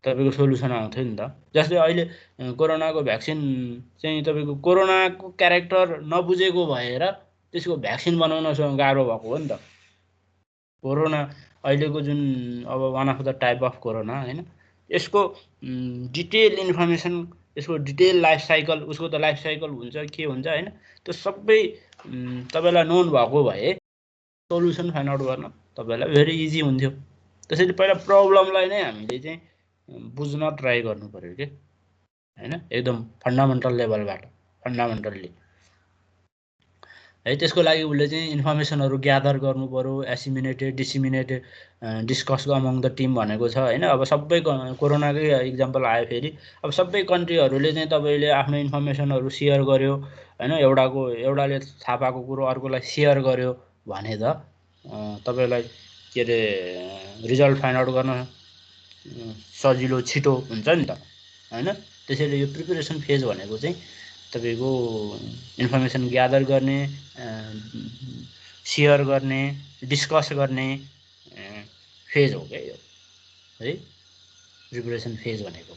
तपाईँको सोलुसन आउँथ्यो नि त। जस्तै अहिले कोरोनाको भ्याक्सिन चाहिँ तपाईँको कोरोनाको क्यारेक्टर नबुझेको भएर त्यसको भ्याक्सिन बनाउन गाह्रो भएको हो नि त। कोरोना अहिलेको जुन अब one of the type of corona हैन, यसको डिटेल इन्फर्मेसन, यसको डिटेल लाइफ साइकल, उसको त लाइफ साइकल हुन्छ के हुन्छ हैन, त्यो सबै तपाईँलाई नोन भएको भए सोलुसन फाइन्ड आउट गर्न तपाईँलाई भेरी इजी हुन्थ्यो। त्यसैले पहिला प्रब्लमलाई नै हामीले चाहिँ बुझ्न ट्राई गर्नु पर्यो कि हैन, एकदम फन्डामेन्टल लेभलबाट, फन्डामेन्टल्ली है। त्यसको लागि उसले चाहिँ इन्फर्मेसनहरू ग्यादर गर्नु पर्यो, एसिमिनेटेड, डिसिमिनेटेड, डिस्कस अमङ द टिम भनेको छ हैन। अब सबै कोरोनाकै इक्जाम्पल आयो फेरि, अब सबै कन्ट्रीहरूले चाहिँ तपाईँले आफ्नो इन्फर्मेसनहरू सेयर गर्यो हैन, एउटाले थाहा पाएको कुरो अर्कोलाई सेयर गर्यो भने त तपाईँलाई के अरे रिजल्ट फाइन्ड आउट गर्न सजिलो, छिटो हुन्छ नि त हैन। त्यसैले यो प्रिपरेसन फेज भनेको चाहिँ तपाईँको इन्फर्मेसन ग्यादर गर्ने, सेयर गर्ने, डिस्कस गर्ने फेज हो क्या यो है प्रिपरेसन फेज भनेको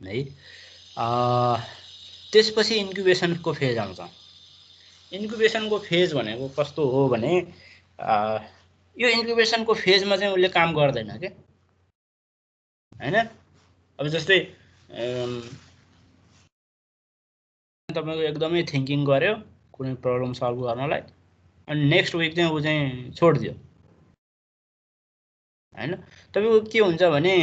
है। त्यसपछि इन्क्युबेसनको फेज आउँछ। इन्क्युबेसनको फेज भनेको कस्तो हो भने यो इन्क्युबेसनको फेजमा चाहिँ उसले काम गर्दैन के हैन। अब जस्तै तपाईको एकदमै थिङ्किङ गर्यो कुनै प्रब्लम सल्भ गर्नलाई, अनि नेक्स्ट विक चाहिँ ऊ चाहिँ छोडिदियो हैन। तपाईको के हुन्छ भने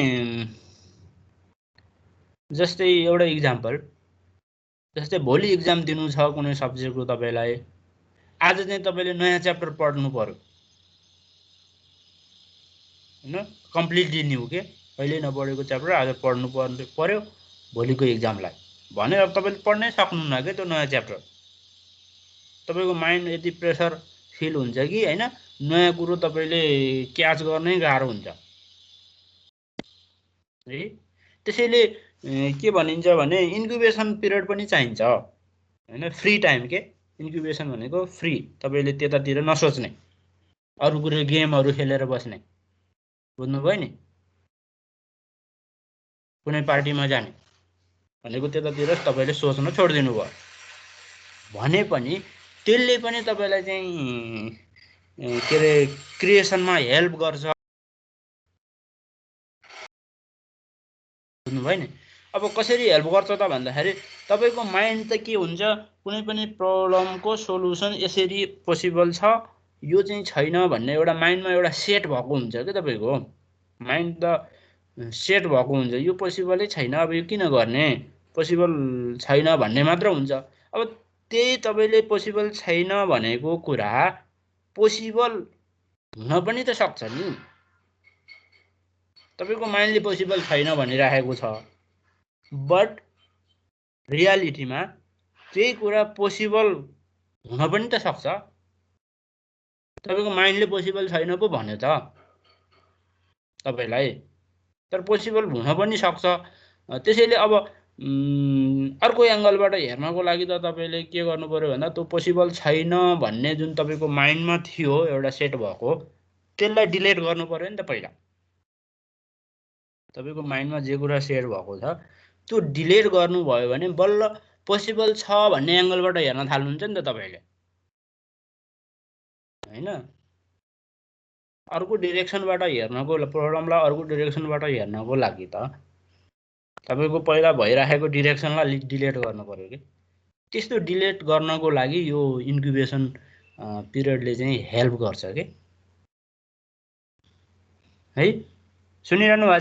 जस्तै एउटा इक्जाम्पल, जस्तै भोलि इक्जाम दिनु छ कुनै सब्जेक्टको तपाईलाई, आज चाहिँ तपाईले नयाँ च्याप्टर पढ्नु पर्यो हैन, कम्प्लिटली न्यू के कहिले नपढेको च्याप्टर आज पढ्नु पर्यो भोलिको इक्जामलाई भने अब तपाईले पढ्नै सक्नुहुन्न के त्यो नयाँ च्याप्टर। तपाईको माइन्ड यति प्रेसर फिल हुन्छ कि हैन, नयाँ कुरो तपाईले क्याच गर्नै गाह्रो हुन्छ है। त्यसैले के भनिन्छ भने इन्क्युबेसन पिरियड पनि चाहिन्छ हैन, फ्री टाइम के इन्क्युबेसन भनेको फ्री, तपाईले त्यतातिर नसोच्ने, अरु कुरो गेमहरु खेलेर बस्ने, बुझ्नुभयो नि, कुनै पार्टीमा जाने भनेको त्यतातिर तपाईले सोच्न छोड्दिनु भयो भने पनि त्यसले पनि तपाईलाई चाहिँ के रे क्रिएसनमा हेल्प गर्छ, बुझ्नुभयो नि। अब कसरी हेल्प गर्छ त भन्दाखेरि तपाईको माइन्ड त के हुन्छ, कुनै पनि प्रब्लमको सोलुसन यसरी पोसिबल छ, यो चाहिँ छैन भन्ने एउटा माइन्डमा एउटा सेट भएको हुन्छ के तपाईको माइन्ड त सेट भएको हुन्छ, यो पोसिबलै छैन अब यो किन गर्ने, पोसिबल छैन भन्ने मात्र हुन्छ। अब त्यही तपाईले पोसिबल छैन भनेको कुरा पोसिबल हुन पनि त सक्छ नि, तपाईको माइन्डले पोसिबल छैन भनिराखेको छ, बट रियालिटीमा त्यही कुरा पोसिबल हुन पनि त सक्छ, तपाईको माइन्डले पोसिबल छैन पो भन्यो त तपाईलाई, तर पोसिबल हुन पनि सक्छ। त्यसैले अब अर्को एंगलबाट हेर्नको लागि त तपाईले के गर्नु पर्यो भन्दा त्यो पोसिबल छैन भन्ने जुन तपाईको माइन्डमा थियो एउटा सेट भएको त्यसलाई डिलिट गर्नु पर्यो नि त पहिला। तपाईको माइन्डमा जे कुरा सेट भएको छ त्यो डिलिट गर्नु भयो भने बल्ल पोसिबल छ भन्ने एंगलबाट हेर्न थाल्नुहुन्छ नि त तपाईले हैन। अर्को डाइरेक्सनबाट हेर्नको प्रब्लमलाई अर्को डाइरेक्सनबाट हेर्नको लागि त तपाईको पहिला भइराखेको डाइरेक्सनलाई डिलिट गर्नु पर्यो के। त्यस्तो डिलिट गर्नको लागि यो इन्क्युबेसन पिरियडले चाहिँ हेल्प गर्छ के है। सुनिरहनु भएको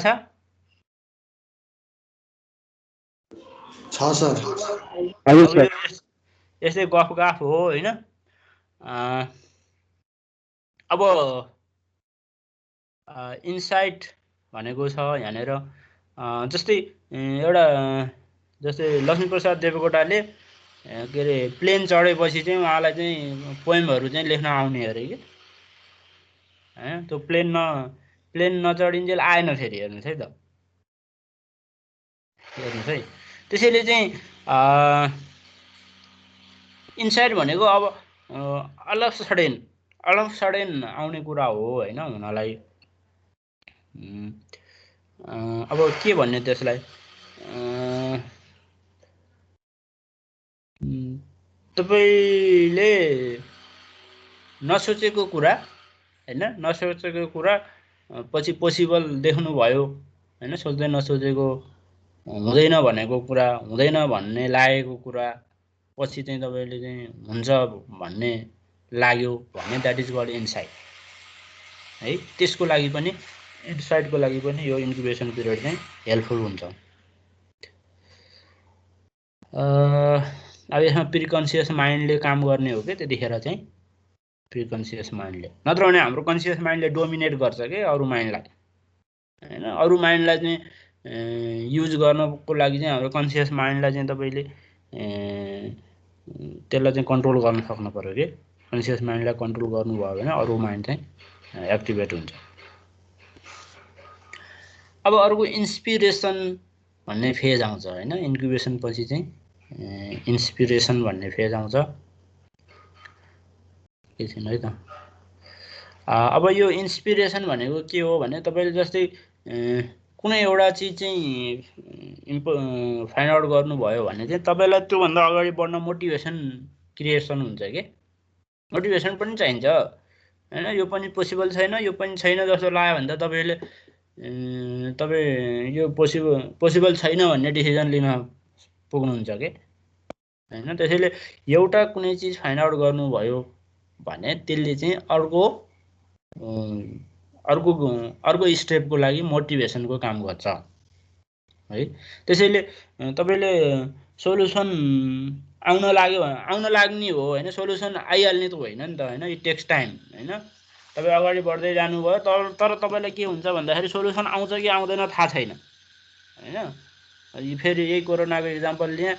छ सर? हजुर सर। यस्तै गफ हो हैन। अब इनसाइट भनेको छ यहाँनेर जस्तै एउटा जस्तै लक्ष्मीप्रसाद देवकोटाले के रे प्लेन चढेपछि चाहिँ उहाँलाई चाहिँ पोएमहरु चाहिँ लेख्न आउने अरे के हैन। त्यो प्लेन नचढिन्जेल आएन फेरि, हेर्नुस् है त, हेर्नुस् है। त्यसैले चाहिँ इनसाइट भनेको अब अलग सडेन आउने कुरा हो हैन हुनलाई। अब के भन्ने त्यसलाई, तपाईले नसोचेको कुरा हैन, नसोचेको कुरा पछि पोसिबल देख्नु भयो हैन, सोच्दै नसोचेको हुँदैन भनेको कुरा, हुँदैन भन्ने लागेको कुरा पछि चाहिँ तपाईले चाहिँ हुन्छ भन्ने लाग्यो भने दैट इज कल्ड इनसाइट है। त्यसको लागि पनि इनसाइटको लागि पनि यो इन्क्युबेसन पिरियड चाहिँ हेल्पफुल हुन्छ। अब यसमा प्रिकन्सियस माइन्डले काम गर्ने हो के त्यतिखेर चाहिँ, प्रिकन्सियस माइन्डले, नत्र भने हाम्रो कन्सियस माइन्डले डोमिनेट गर्छ के अरु माइन्डलाई हैन। अरु माइन्डलाई चाहिँ युज गर्नको लागि चाहिँ हाम्रो कन्सियस माइन्डलाई चाहिँ तपाईले त्यसलाई चाहिँ कन्ट्रोल गर्न सक्नु पर्यो के। कन्सियस माइन्डलाई कन्ट्रोल गर्नुभयो भने अरु माइन्ड चाहिँ एक्टिभेट हुन्छ। अब अर्को इन्स्पिरेसन भन्ने फेज आउँछ हैन। इन्क्युबेसन पछि चाहिँ इन्स्पिरेसन भन्ने फेज आउँछ। एकछिन है त। अब यो इन्सपिरेसन भनेको के हो भने तपाईँले जस्तै कुनै एउटा चिज चाहिँ फाइन्ड आउट गर्नुभयो भने चाहिँ तपाईँलाई त्योभन्दा अगाडि बढ्न मोटिभेसन क्रिएसन हुन्छ कि मोटिभेसन पनि चाहिन्छ होइन यो पनि पोसिबल छैन यो पनि छैन जस्तो लाग्यो भने त तपाईँ यो पोसिबल छैन भन्ने डिसिजन लिन पुग्नुहुन्छ कि होइन त्यसैले एउटा कुनै चिज फाइन्ड आउट गर्नुभयो भने त्यसले चाहिँ अर्को स्टेपको लागि मोटिभेसनको काम गर्छ है त्यसैले तपाईँले सोलुसन आउन लाग्ने हो होइन सोलुसन आइहाल्ने त होइन नि त होइन इट टेक्स टाइम होइन तपाईँ अगाडि बढ्दै जानुभयो तर तपाईँलाई के हुन्छ भन्दाखेरि सोलुसन आउँछ कि आउँदैन थाहा छैन होइन फेरि यही कोरोनाको इक्जाम्पल लिएँ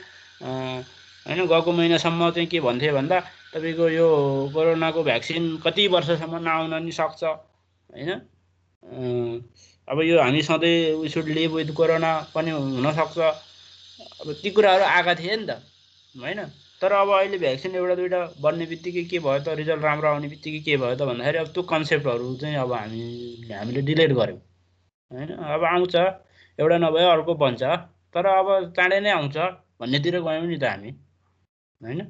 होइन गएको महिनासम्म चाहिँ के भन्थे भन्दा तपाईँको यो कोरोनाको भ्याक्सिन कति वर्षसम्म नआउन नि सक्छ होइन अब यो हामी सधैँ we should live with corona पनि हुनसक्छ अब ती कुराहरू आएका थिए नि त होइन तर अब अहिले भ्याक्सिन एउटा दुइटा बन्ने बित्तिकै के भयो त रिजल्ट राम्रो आउने बित्तिकै के भयो त भन्दाखेरि अब त्यो कन्सेप्टहरू चाहिँ अब हामीले डिलिट गऱ्यौँ होइन अब आउँछ एउटा नभए अर्को बन्छ तर अब चाँडै नै आउँछ भन्नेतिर गयौँ नि त हामी होइन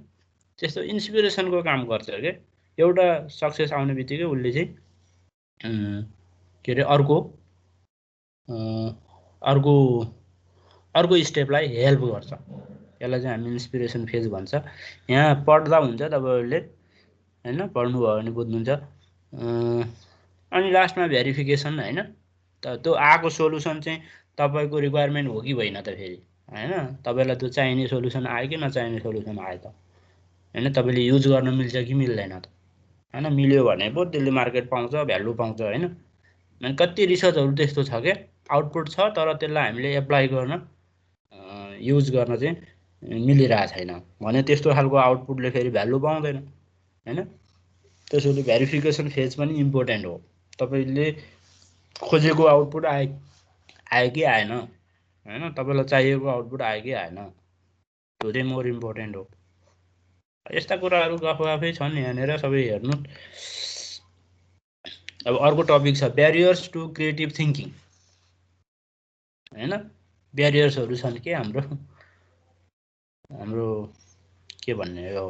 त्यस्तो इन्सपिरेसनको काम गर्छ क्या एउटा सक्सेस आउने बित्तिकै उसले चाहिँ के अरे अर्को स्टेपलाई हेल्प गर्छ यसलाई चाहिँ हामी इन्सपिरेसन फेज भन्छ यहाँ पढ्दा हुन्छ तपाईँहरूले होइन पढ्नुभयो भने बुझ्नुहुन्छ अनि लास्टमा भेरिफिकेसन होइन त्यो आएको सोलुसन चाहिँ तपाईँको रिक्वायरमेन्ट हो कि होइन त फेरि होइन तपाईँलाई त्यो चाहिने सोलुसन आयो कि नचाहिने सोलुसन आयो त होइन तपाईँले युज गर्न मिल्छ कि मिल्दैन त होइन मिल्यो भने पो त्यसले मार्केट पाउँछ भ्यालु पाउँछ होइन अनि कति रिसर्चहरू त्यस्तो छ क्या आउटपुट छ तर त्यसलाई हामीले एप्लाई गर्न युज गर्न चाहिँ मिलिरहेको छैन भने त्यस्तो खालको आउटपुटले फेरि भ्यालु पाउँदैन होइन त्यसैले भेरिफिकेसन फेज पनि इम्पोर्टेन्ट हो तपाईँले खोजेको आउटपुट आयो कि आएन होइन तपाईँलाई चाहिएको आउटपुट आयो कि आएन त्यो चाहिँ मोर इम्पोर्टेन्ट हो यस्ता कुराहरू गफगाफै छन् यहाँनिर सबै हेर्नु अब अर्को टपिक छ ब्यारियर्स टु क्रिएटिभ थिङ्किङ होइन ब्यारियर्सहरू छन् के हाम्रो के भन्ने यो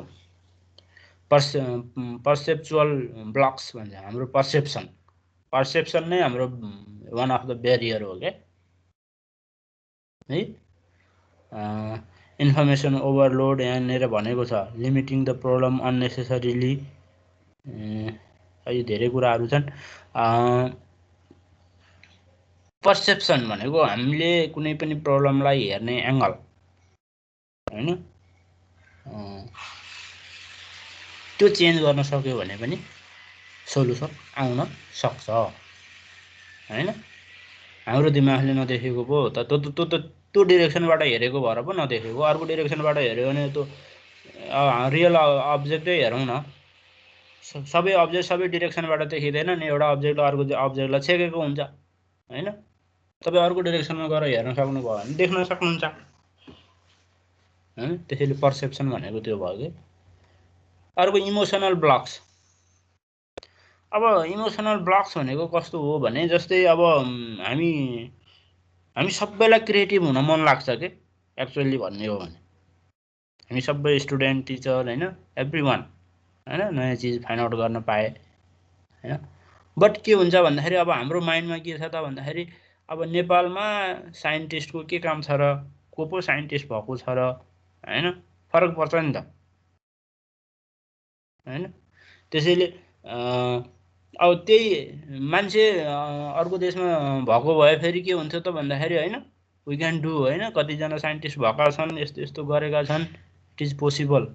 पर्सेप्चुअल ब्लक्स भन्छ हाम्रो पर्सेप्सन नै हाम्रो वान अफ द ब्यारियर हो क्या है इन्फर्मेसन ओभरलोड यहाँनिर भनेको छ लिमिटिङ द प्रब्लम अननेसेसरीली यो धेरै कुराहरू छन् पर्सेप्सन भनेको हामीले कुनै पनि प्रब्लमलाई हेर्ने एङ्गल होइन त्यो चेन्ज गर्न सक्यो भने पनि सोलुसन आउन सक्छ होइन हाम्रो दिमागले नदेखेको पो त त्यो डिरेक्सनबाट हेरेको भएर पो नदेखेको अर्को डिरेक्सनबाट हेऱ्यो भने त्यो रियल अब्जेक्टै हेरौँ न सबै अब्जेक्ट सबै डिरेक्सनबाट देखिँदैन नि एउटा अब्जेक्टले अर्को अब्जेक्टलाई छेकेको हुन्छ होइन तपाईँ अर्को डिरेक्सनमा गएर हेर्न सक्नुभयो भने देख्न सक्नुहुन्छ होइन त्यसैले पर्सेप्सन भनेको त्यो भयो कि अर्को इमोसनल ब्लक्स अब इमोसनल ब्लक्स भनेको कस्तो हो भने जस्तै अब हामी सबैलाई क्रिएटिभ हुन मन लाग्छ कि एक्चुअली भन्ने हो भने हामी सबै स्टुडेन्ट टिचर होइन एभ्री वान होइन नयाँ चिज फाइन्ड आउट गर्न पाए होइन बट के हुन्छ भन्दाखेरि अब हाम्रो माइन्डमा के छ त भन्दाखेरि अब नेपालमा साइन्टिस्टको के काम छ र को पो साइन्टिस्ट भएको छ र होइन फरक पर्छ नि त होइन त्यसैले अब त्यही मान्छे अर्को देशमा भएको भए फेरि के हुन्थ्यो त भन्दाखेरि होइन वी क्यान डु होइन कतिजना साइन्टिस्ट भएका छन् यस्तो यस्तो गरेका छन् इट इज पोसिबल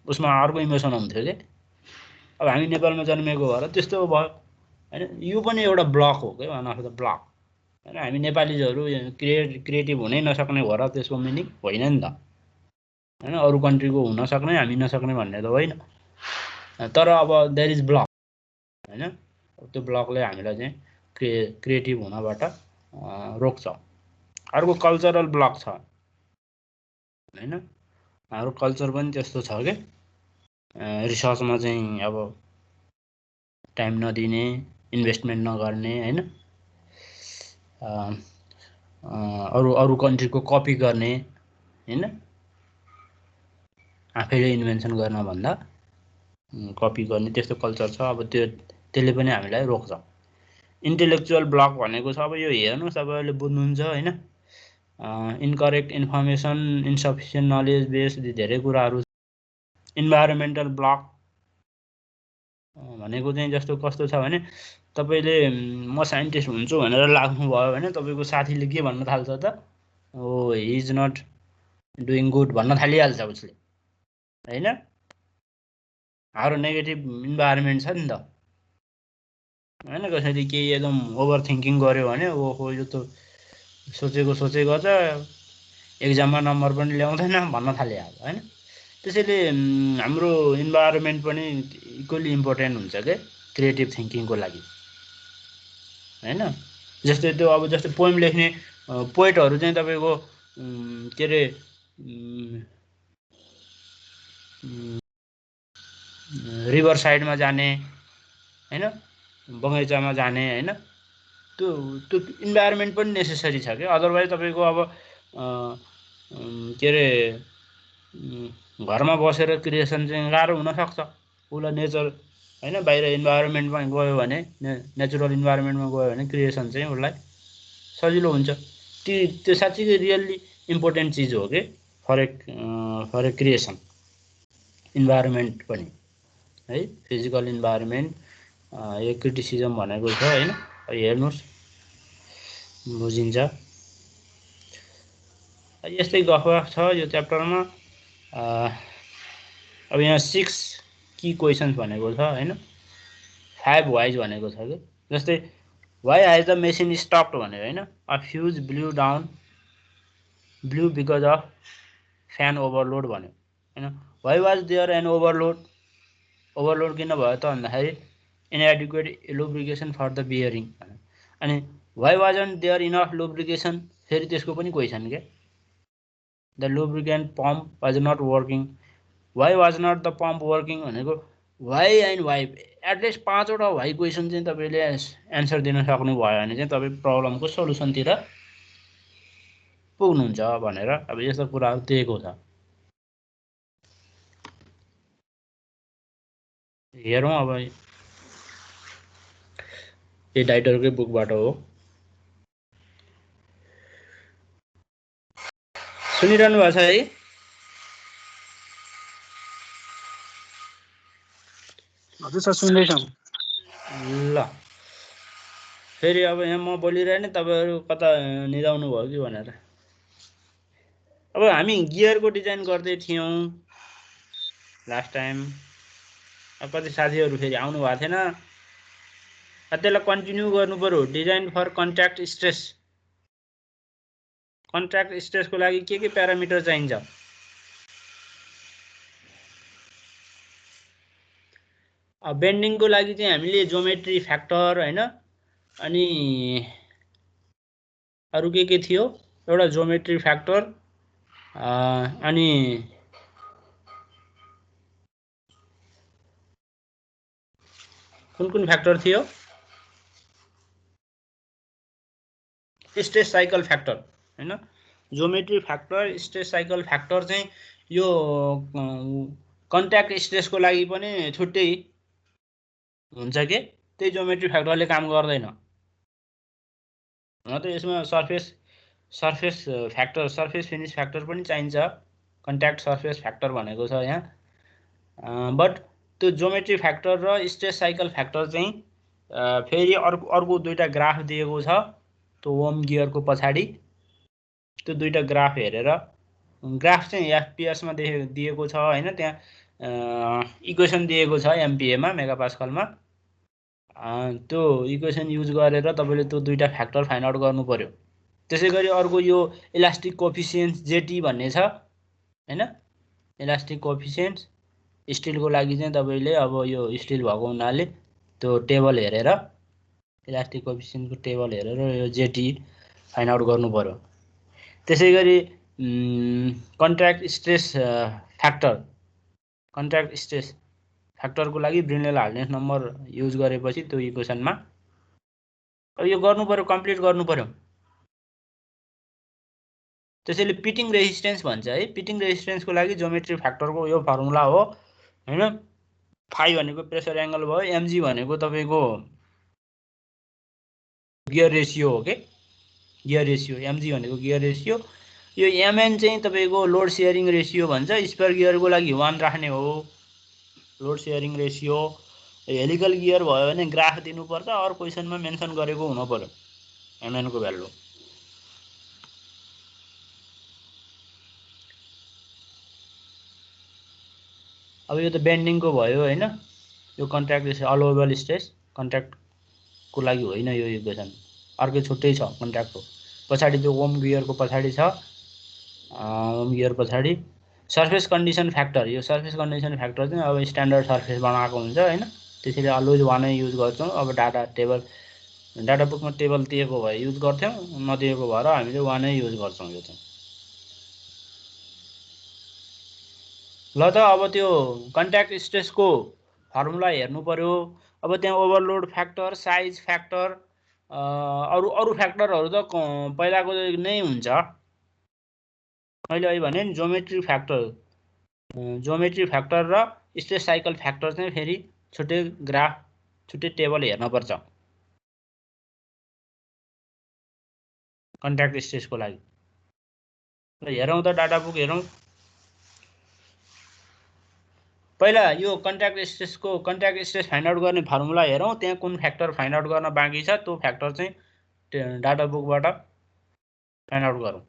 उसमा अर्को इमोसन हुन्थ्यो कि अब हामी नेपालमा जन्मेको भएर त्यस्तो भयो होइन यो पनि एउटा ब्लक हो क्या वान अफ द ब्लक होइन हामी नेपालीहरू क्रिएटिभ हुनै नसक्ने हो र त्यसको मिनिङ होइन नि त होइन अरू कन्ट्रीको हुन सक्ने हामी नसक्ने भन्ने त होइन तर अब देयर इज ब्लक होइन त्यो ब्लकले हामीलाई चाहिँ क्रिएटिभ हुनबाट रोक्छ अर्को कल्चरल ब्लक छ होइन हाम्रो कल्चर पनि त्यस्तो छ कि रिसर्चमा चाहिँ अब टाइम नदिने, इन्भेस्टमेन्ट नगर्ने हैन, अरू कन्ट्रीको कपी गर्ने हैन, आफैले इन्भेन्सन गर्न भन्दा कपी गर्ने त्यस्तो कल्चर छ। अब त्यसले पनि हामीलाई रोक्छ। इन्टेलेक्चुअल ब्लक भनेको छ अब यो हेर्नुहोस्, अब अहिले बुझ्नुहुन्छ हैन, इनकरेक्ट इन्फर्मेसन, इन्सफिसियन्ट नलेज बेस, धेरै कुराहरू। इन्भाइरोमेन्टल ब्लक भनेको चाहिँ जस्तो कस्तो छ भने तपाईले म साइन्टिस्ट हुन्छु भनेर लाग्नुभयो भने तपाईको साथीले के भन्न थाल्छ त, oh he is not doing good भन्न थालिहाल्छ उसले हैन। हाम्रो नेगेटिभ इन्भाइरोमेन्ट छ नि त हैन। कसैले केही एकदम ओभर थिङ्किङ गर्यो भने ओहो यो त सोचेको छ, एक्जाममा नम्बर पनि ल्याउँदैन भन्न थालिहाल्छ हैन। त्यसैले हाम्रो इन्भाइरोमेन्ट पनि इक्वली इम्पोर्टेन्ट हुन्छ के क्रिएटिभ थिङ्किङको लागि हैन। जस्तै त्यो अब जस्तै पोएम लेख्ने पोएटहरू चाहिँ तपाईको के अरे रिभर साइडमा जाने हैन, बगैँचामा जाने हैन, त्यो इन्भाइरोमेन्ट पनि नेसेसरी छ क्या। अदरवाइज तपाईको अब के अरे घरमा बसेर क्रिएसन चाहिँ गाह्रो हुनसक्छ। उसलाई नेचर हैन बाहिर इन्भाइरोमेन्टमा गयो भने, नेचुरल इन्भाइरोमेन्टमा गयो भने क्रिएसन चाहिँ उसलाई सजिलो हुन्छ। त्यो साँच्चै रियल्ली इम्पोर्टेन्ट चिज हो कि फर ए क्रिएसन इन्भाइरोमेन्ट पनि है। फिजिकल इन्भाइरोमेन्ट यो क्रिटिसिजम भनेको छ हैन। हेर्नुहोस् बुझिन्छ। यस्तै गफ छ यो च्याप्टरमा। अब यहाँ 6 की क्वेसन्स भनेको छ हैन, 5 वाइज भनेको छ कि। जस्तै why has the machine stopped भनेको हैन, a fuse blew because of fan overload भन्यो हैन। Why was there an overload किन भयो त भन्दाखेरि inadequate lubrication for the bearing. अनि why wasn't there enough lubrication, फेरि त्यसको पनि क्वेसन के, the lubricant pump was not working. Why was not the pump working भनेको वाइ एन्ड वाइ, एटलिस्ट 5 वटा वाइ क्वेसन चाहिँ तपाईले एन्सर दिन सक्नुभयो भने चाहिँ तपाई प्रब्लमको सोलुसनतिर पुग्नुहुन्छ भनेर अब यस्तो कुराहरू दिएको छ। हेरौँ अब यो डाइटरकै बुकबाट हो। सुनिरहनु भएको छ है? हजुर सर सुन्दैछौँ। ल फेरि अब यहाँ म बोलिरहेँ नि तपाईहरु कता निदाउनु भयो कि भनेर। अब हामी गियरको डिजाइन गर्दै थियौं लास्ट टाइम। अब कति साथीहरु फेरि आउनु भएको थिएन, त्यसलाई कन्टिन्यू गर्नु पर्यो। Design for contact stress, contact स्ट्रेसको लागि के प्यारामिटर चाहिन्छ? बेन्डिङको लागि चाहिँ हामीले ज्योमेट्री फ्याक्टर हैन, अनि अरु के थियो, एउटा ज्योमेट्री फ्याक्टर अनि कुन फ्याक्टर थियो? स्ट्रेस साइकल फ्याक्टर हैन। Geometry factor, stress cycle factor चाहिँ यो कन्ट्याक्ट स्ट्रेसको लागि पनि छुट्टै हुन्छ के, त्यही ज्योमेट्री फ्याक्टरले काम गर्दैन। न त यसमा surface factor, surface finish factor पनि चाहिन्छ। कन्ट्याक्ट सर्फेस फ्याक्टर भनेको छ यहाँ। बट त्यो ज्योमेट्री फ्याक्टर र स्ट्रेस साइकल फ्याक्टर चाहिँ फेरि अर्को दुईटा ग्राफ दिएको छ त्यो ओम गियरको पछाडि। त्यो दुईटा ग्राफ हेरेर, ग्राफ चाहिँ एफपीएस मा दिएको छ हैन, त्यहाँ इक्वेसन दिएको छ एमपीए मा, मेगापास्कलमा। त्यो इक्वेसन युज गरेर तपाईले त्यो दुईटा फ्याक्टर फाइन्ड आउट गर्नु पर्यो। त्यसैगरी अर्को यो इलास्टिक कोएफिसिएन्ट जेटी भन्ने छ हैन। इलास्टिक कोएफिसिएन्ट स्टिलको लागि चाहिँ तपाईले अब यो स्टिल भएको हुनाले त्यो टेबल हेरेर, इलास्टिक कोएफिसिएन्टको टेबल हेरेर यो जेटी फाइन्ड आउट गर्नु पर्यो। त्यसैगरी contact stress factor, contact stress फ्याक्टरको लागि ब्रिनले हाल्ने नम्बर युज गरेपछि त्यो इक्वेसनमा अब यो गर्नु पर्यो, कम्प्लिट गर्नु पर्यो। त्यसैले पिटिङ रेजिस्टेन्स भन्छ है। पिटिङ रेजिस्टेन्सको लागि ज्योमेट्री फ्याक्टरको यो फर्मुला हो हैन। फाइ भनेको प्रेसर एंगल भयो, एमजी भनेको तपाईको गियर रेशियो हो के, गियर रेशियो। एमजी भनेको गियर रेशियो। यो एमएन चाहिँ तपाईको लोड सेयरिङ रेशियो भन्छ। स्पेयर गियरको लागि 1 राख्ने हो load sharing ratio. Helical gear भयो भने ग्राफ दिनुपर्छ, अरु क्वेशनमा मेन्सन गरेको हुनु पर्यो एमएन को भ्यालु। अब यो त बेन्डिङको भयो हैन। यो कन्ट्याक्ट अलोवेबल स्ट्रेस कन्ट्याक्टको लागि होइन यो इक्वेसन, अर्कै छुट्टै छ कन्ट्याक्टको। पछाडि त्यो ओम गियरको पछाडि छ, ओम गियर पछाडि सर्फेस कन्डिसन फ्याक्टर। यो सर्फेस कन्डिसन फ्याक्टर चाहिँ अब स्ट्यान्डर्ड सर्फेस बनाएको हुन्छ हैन। त्यसैले अलवेज 1 नै युज गर्छौं। अब डाटा टेबल, डाटा बुकमा टेबल दिएको भए युज गर्थ्यौं, नदिएको भएर हामीले 1 नै युज गर्छौं यो चाहिँ। ल त अब त्यो कन्ट्याक्ट स्ट्रेसको फर्मुला हेर्नु पर्यो। अब त्यहाँ ओभरलोड फ्याक्टर, साइज फ्याक्टर, अरु फ्याक्टरहरु त पहिलाको नै हुन्छ। मैले अहिले भने नि ज्योमेट्री फ्याक्टर र स्ट्रेस साइकल फ्याक्टर चाहिँ फेरि छुट्टै ग्राफ, छुट्टै टेबल हेर्न पर्छ कन्ट्याक्ट स्ट्रेसको लागि। ल हेरौँ त डाटा बुक हेरौँ। पहिला यो कन्ट्याक्ट स्ट्रेस फाइन्ड आउट गर्ने फर्मुला हेरौँ। त्यहाँ कुन फ्याक्टर फाइन्ड आउट गर्न बाँकी छ त्यो फ्याक्टर चाहिँ डाटा बुकबाट फाइन्ड आउट गरौँ।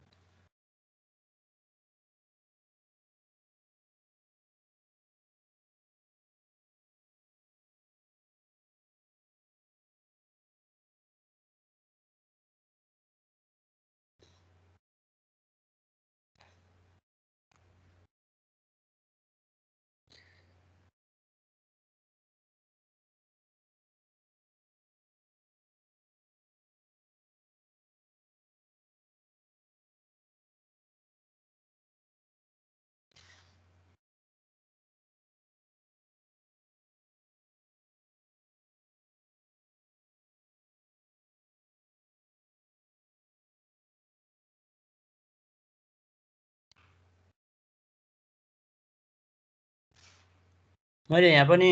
मैले यहाँ पनि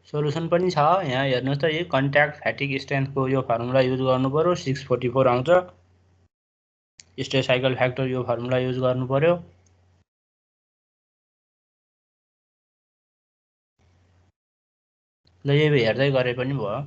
सोलुसन पनि छ। यहाँ हेर्नुस् त, यो कन्ट्याक्ट फ्याटिक स्ट्रेन्थको यो फर्मुला युज गर्नु पर्यो, 644 आउँछ। स्ट्रेस साइकल फ्याक्टर यो फर्मुला युज गर्नु पर्यो। ल यो हेर्दै गरे पनि भयो।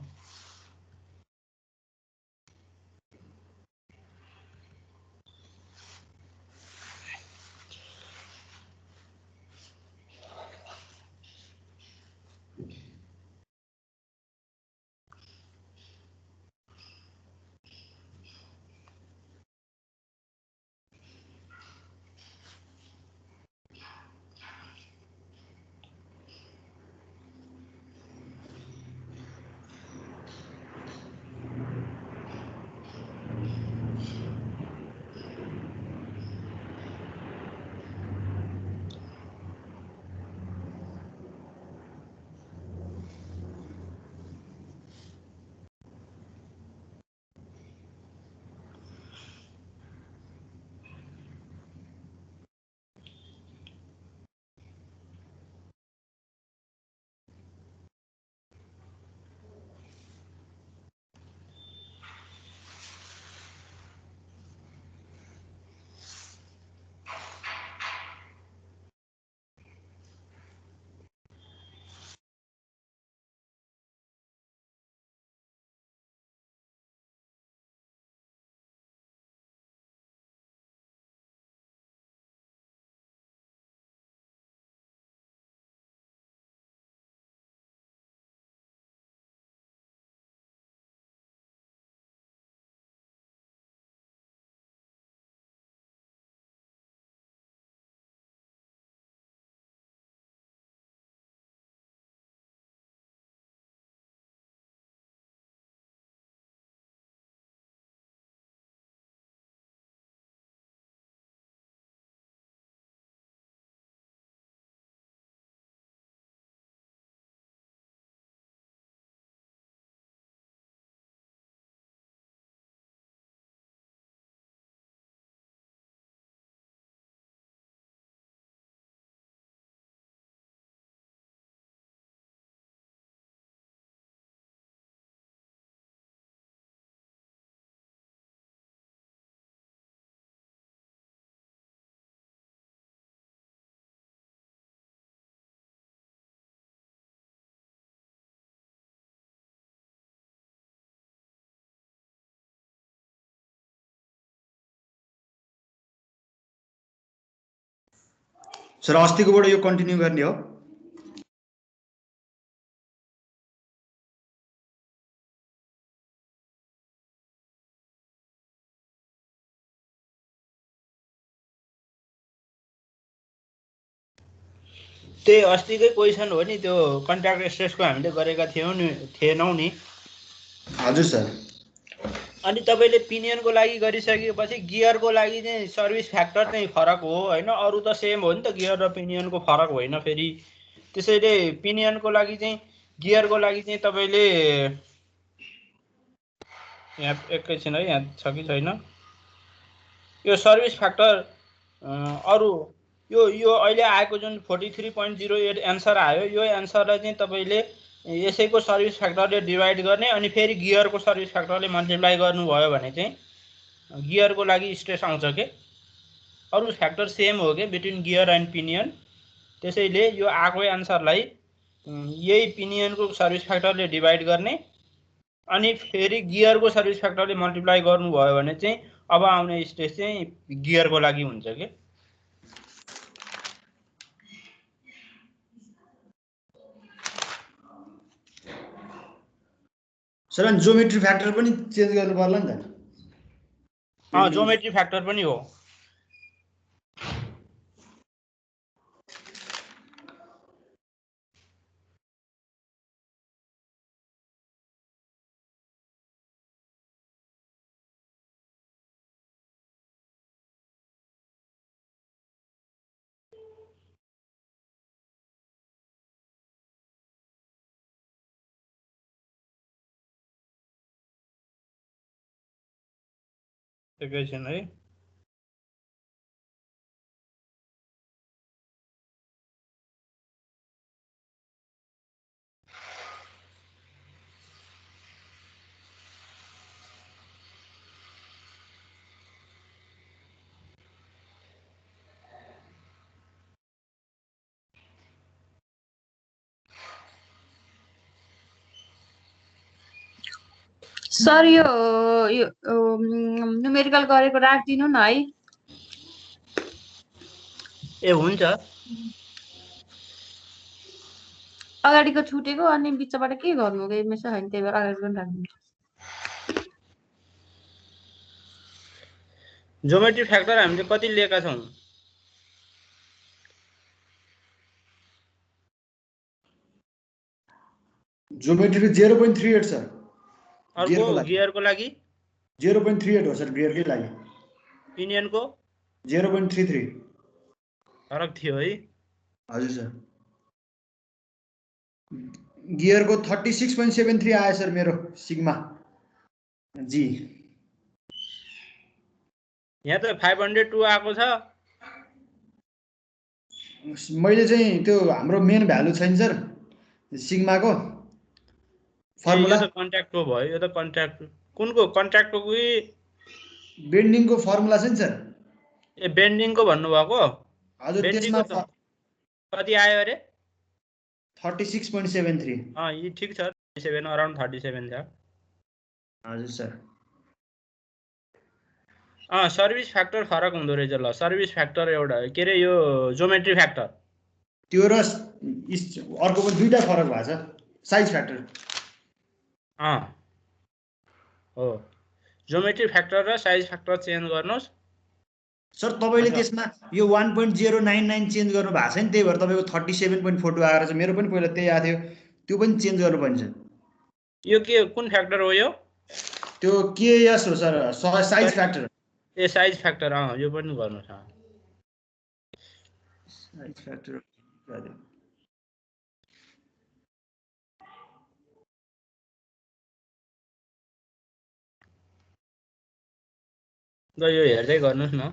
सर अस्तिकोबाट यो कन्टिन्यू गर्ने हो? त्यही अस्तिकै क्वेसन हो नि त्यो कन्ट्र्याक्ट स्ट्रेसको हामीले गरेका थिएनौँ नि। हजुर सर। अनि तपाईँले पिनियनको लागि गरिसकेपछि गियरको लागि चाहिँ सर्भिस फ्याक्टर चाहिँ फरक हो होइन, अरू त सेम हो नि त, गियर र पिनियनको फरक होइन फेरि। त्यसैले पिनियनको लागि चाहिँ गियरको लागि चाहिँ तपाईँले यहाँ एकैछिन है, यहाँ छ कि छैन यो सर्भिस फ्याक्टर अरू यो अहिले आएको जुन 43.08 एन्सर आयो, यो एन्सरलाई चाहिँ तपाईँले यसैको सर्भिस फ्याक्टरले डिभाइड गर्ने अनि फेरि गियरको सर्भिस फ्याक्टरले मल्टिप्लाई गर्नुभयो भने चाहिँ गियरको लागि स्ट्रेस आउँछ के। अरू फ्याक्टर सेम हो के बिट्विन गियर एन्ड पिनियन। त्यसैले यो आएको एन्सरलाई यही पिनियनको सर्भिस फ्याक्टरले डिभाइड गर्ने अनि फेरि गियरको सर्भिस फ्याक्टरले मल्टिप्लाई गर्नुभयो भने चाहिँ अब आउने स्ट्रेस चाहिँ गियरको लागि हुन्छ के। सर अनि ज्योमेट्री फ्याक्टर पनि चेन्ज गर्नु पर्ला नि त? ज्योमेट्री फ्याक्टर पनि हो। एकैछिन है। सर यो न्युमेरिकल गरेको राखिदिनु न है। ए हुन्छ। अगाडिको छुटेको अनि बिचबाट के गर्नु के मेसो हैन, त्यही भएर अगाडि पनि राखिदिनु। ज्योमेट्री फ्याक्टर हामीले कति लिएका छौँ? ज्योमेट्रीको 0.38 सर। अर्को गियरको लागि 0.38 हो सर गियरकै लागि। पिनियनको 0.33 फरक थियो है। हजुर सर। गियरको 36.73 आयो सर मेरो सिग्मा जी। यहाँ त 502 आएको छ। मैले चाहिँ त्यो हाम्रो मेन भ्यालु छैन सर सिग्माको फर्मुला। यो त कन्ट्र्याक्टको भयो, यो त कन्ट्र्याक्ट कुनको कन्ट्र्याक्टको कि बेन्डिङको फर्मुला छ नि सर। ए बेन्डिङको भन्नुभएको? हजुर त्यसमा कति आयो अरे? 36.73। यी ठिक छ, 37 अराउन्ड 37 छ। हजुर सर। सर्भिस फ्याक्टर फरक हुँदो रहेछ। ल सर्भिस फ्याक्टर एउटा के अरे यो ज्योमेट्री फ्याक्टर त्यो र अर्को पनि दुईटा फरक भएको छ साइज फ्याक्टर। हो ज्योमेट्री फ्याक्टर र साइज फ्याक्टर चेन्ज गर्नुहोस्। सर तपाईँले त्यसमा यो 1.099 चेन्ज गर्नु भएको छ नि, त्यही भएर तपाईँको 37.42 आएर चाहिँ मेरो पनि पहिला त्यही आएको थियो, त्यो पनि चेन्ज गर्नुपर्ने छ। यो के कुन फ्याक्टर हो यो? त्यो केएस हो सर, साइज फ्याक्टर। ए साइज फ्याक्टर यो पनि गर्नुहोस्। साइज फ्याक्टर ल यो हेर्दै गर्नुहोस् न।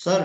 सर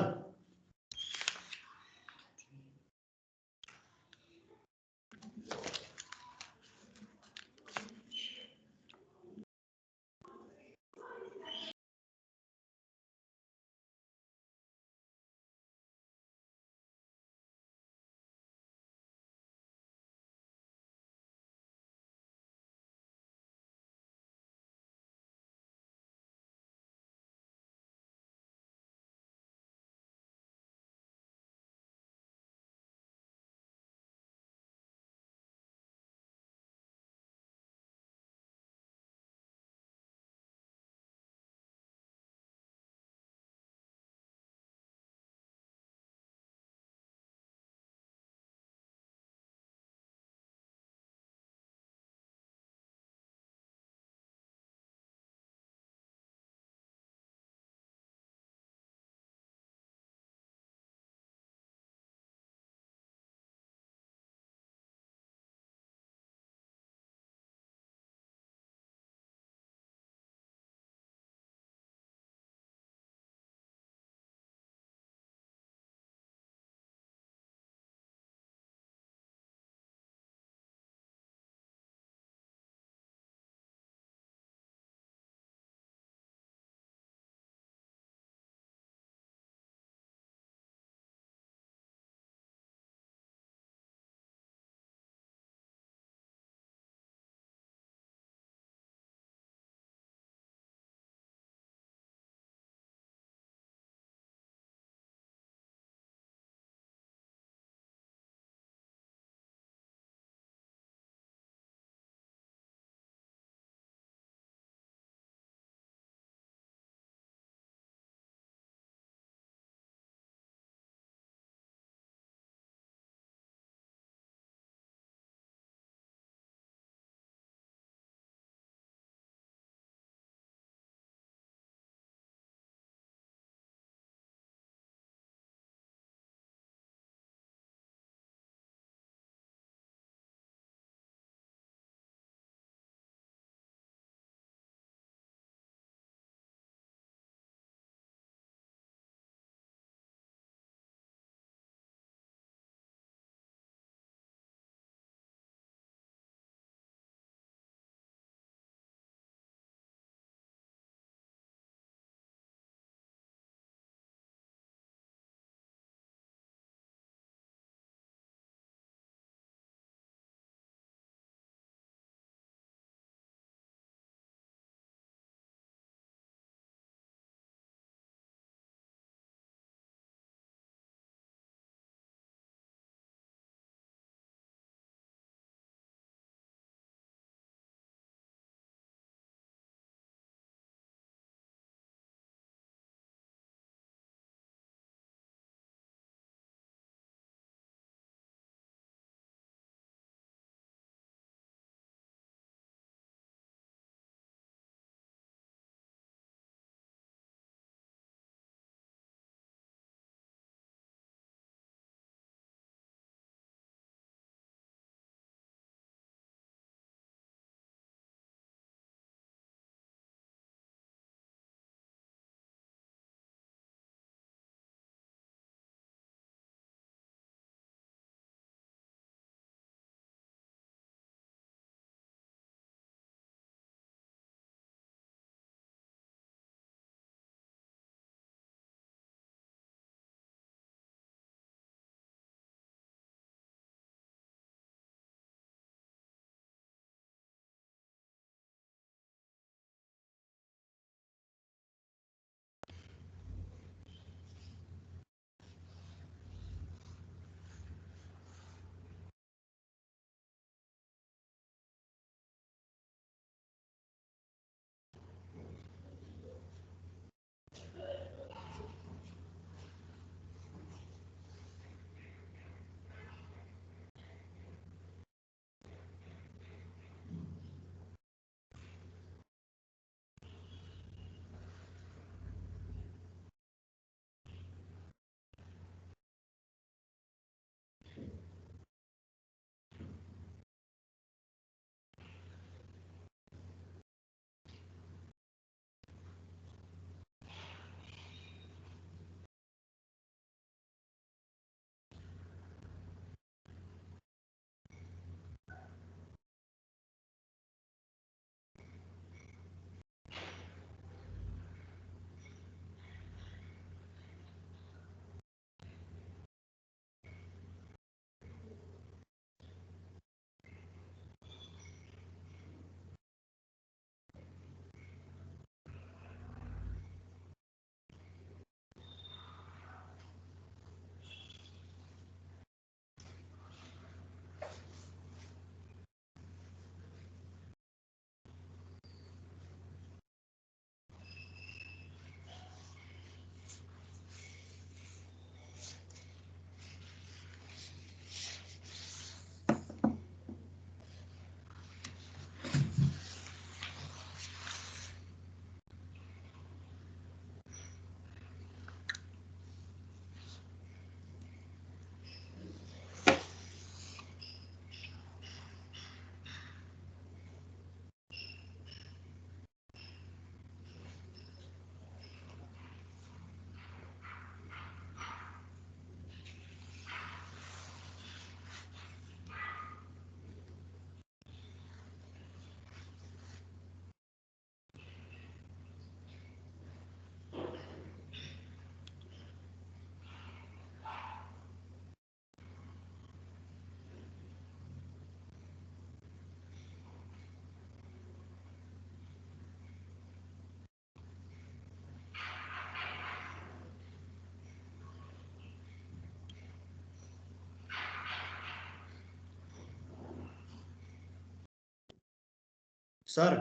सर